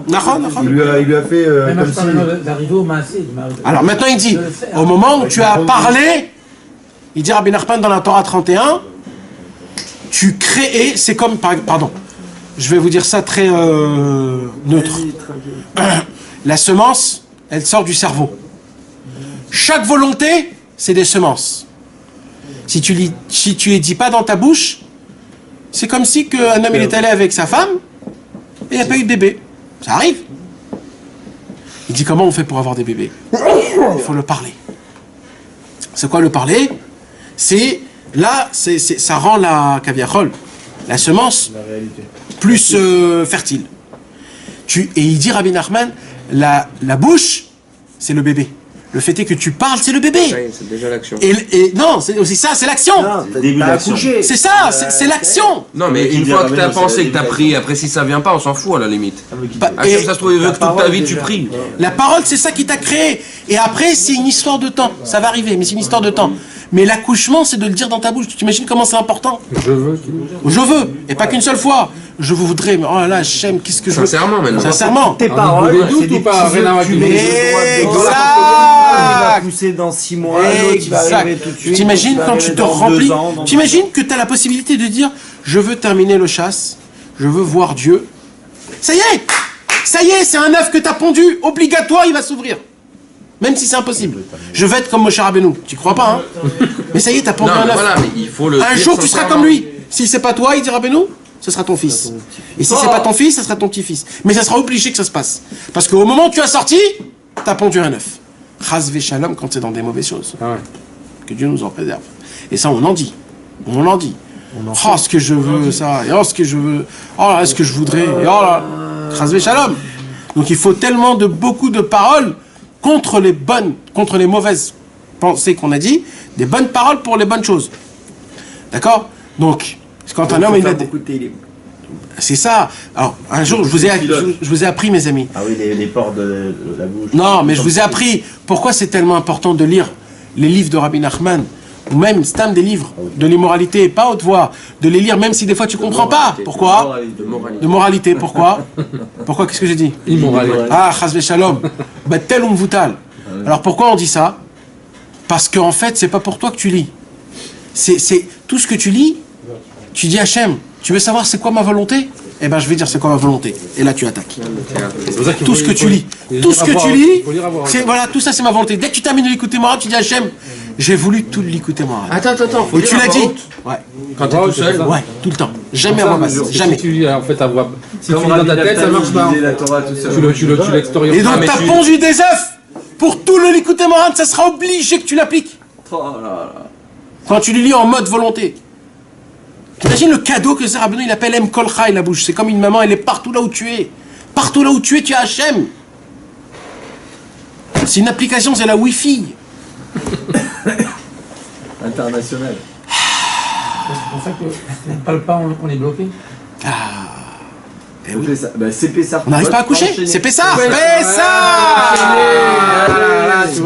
Il lui a fait comme si... D'arriver au Maasé. Alors maintenant il dit, au moment où tu as parlé, il dit Rabbi Nachman dans la Torah 31, tu crées, c'est comme, pardon, je vais vous dire ça très neutre. La semence, elle sort du cerveau. Chaque volonté, c'est des semences. Si tu les dis pas dans ta bouche, c'est comme si un homme il est allé avec sa femme et il n'y a pas eu de bébé. Ça arrive. Il dit comment on fait pour avoir des bébés? Il faut le parler. C'est quoi le parler? C'est là, ça rend la kaviachol, la semence, plus fertile. Et il dit Rabbi Nachman, la bouche, c'est le bébé. Le fait est que tu parles, c'est le bébé. C'est déjà l'action. Et non, c'est aussi ça, c'est l'action. C'est ça, c'est l'action. Non, mais une fois que tu as pensé, que tu as prié, après si ça vient pas, on s'en fout à la limite. Et ça se trouve, il veut que toute ta vie tu pries. La parole, c'est ça qui t'a créé. Et après, c'est une histoire de temps. Ça va arriver, mais c'est une histoire de temps. Mais l'accouchement, c'est de le dire dans ta bouche. Tu t'imagines comment c'est important? Je veux. Et pas qu'une seule fois. Je vous voudrais, mais oh là là, j'aime, qu'est-ce que je veux. Sincèrement, maintenant. Sincèrement. Tes paroles, c'est des Exact. pousser dans 6 mois, l'autre va arriver tout de suite. T'imagines quand tu te remplis. T'imagines que tu as la possibilité de dire, je veux terminer le chasse, je veux voir Dieu. Ça y est, c'est un œuf que tu as pondu, obligatoire, il va s'ouvrir. Même si c'est impossible. Je vais être comme Moshe Rabbeinu. Tu crois pas, hein? Mais ça y est, t'as pondu un œuf. Voilà, mais il faut un jour, tu seras comme lui. Si c'est pas toi, il dit Rabbeinu, ce sera ton fils. Et si c'est pas ton fils, ce sera ton petit-fils. Mais ça sera obligé que ça se passe. Parce qu'au moment où tu as sorti, t'as pondu un œuf. Chas v'shalom quand c'est dans des mauvaises choses. Que Dieu nous en préserve. Et ça, on en dit. Oh, ce que je veux, ça. Et oh, ce que je veux. Oh là, ce que je voudrais. Et oh là. Chas v'shalom. Donc il faut tellement beaucoup de paroles contre les mauvaises pensées qu'on a dit, des bonnes paroles pour les bonnes choses. D'accord? Donc, quand un homme il a c'est ça. Alors, un jour, je vous ai appris, mes amis. Ah oui, les ports de la bouche. Non, mais je vous ai appris pourquoi c'est tellement important de lire les livres de Rabbi Nachman, ou même stam des livres de l'immoralité, pas haute voix, de les lire même si des fois tu comprends pas. Pourquoi? De moralité. Pourquoi? Pourquoi? Qu'est-ce que j'ai dit? Immoralité. Ah, chas v'shalom. Tel ou mvutal. Alors pourquoi on dit ça? Parce qu'en fait, c'est pas pour toi que tu lis. C'est tout ce que tu lis. Tu dis Hachem, tu veux savoir c'est quoi ma volonté? Eh ben je vais dire c'est quoi ma volonté. Et là tu attaques. Tout ce que tu lis. Tout ce que tu lis, c'est voilà, tout ça c'est ma volonté. Dès que tu termines de l'écouter Moral, tu dis Hachem, j'ai voulu tout l'écouter Moral. Attends, et tu l'as dit. Ouais. Quand t'es tout seul. Ouais, tout le temps. Jamais à voix basse. Jamais. Si tu lis en fait à voix. Si tu lis dans ta tête, ça marche pas. Tu l'extérieur. Et donc t'as pondu des œufs pour tout le l'écouter Moral, ça sera obligé que tu l'appliques. Quand tu le lis en mode volonté. T'imagines le cadeau que Zé Rabbeinu il appelle M. Kolcha et la bouche. C'est comme une maman, elle est partout là où tu es. Partout là où tu es, tu as Hachem. C'est une application, c'est la Wi-Fi. International. C'est pour ça que si on ne parle pas, on est bloqué. Oui. C'est Pessar. On n'arrive pas à coucher. C'est Pessar.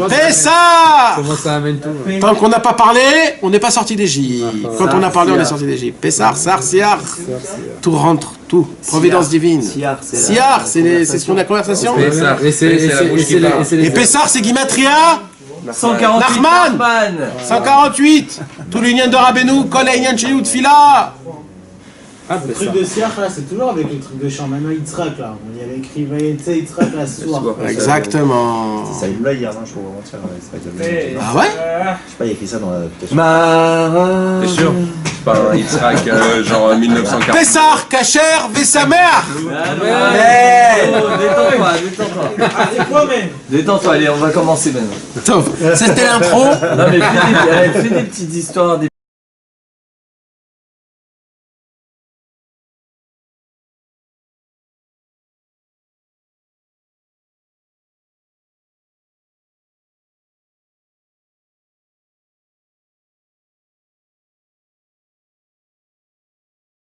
Pessar. Comment ça amène tout? Tant qu'on n'a pas parlé, on n'est pas sorti d'Égypte. Quand on a parlé, on est sorti d'Égypte. Pessar, Sar, Siar. Tout rentre, tout. Providence divine. Siar, c'est ce qu'on a conversation. Et Pessar, c'est Gimatria. 148 Nachman. 148. Tout l'union de Rabbeinu, Kol Einyan Sheli Utfila. Le truc de Siach là, c'est toujours avec le truc de chant. Maintenant, Yitzhak là, il y avait écrit Vayetze Yitzhak là ce soir. Exactement. Ça une blague hier, non? Je crois vraiment faire Ah ouais? Je sais pas, il y a écrit ça dans l'application. T'es sûr? C'est pas un Yitzhak genre 1940. Pessar, Kacher, Vessamer. Détends-toi. Détends-toi, allez, on va commencer maintenant. C'était l'intro. Non mais fais des petites histoires,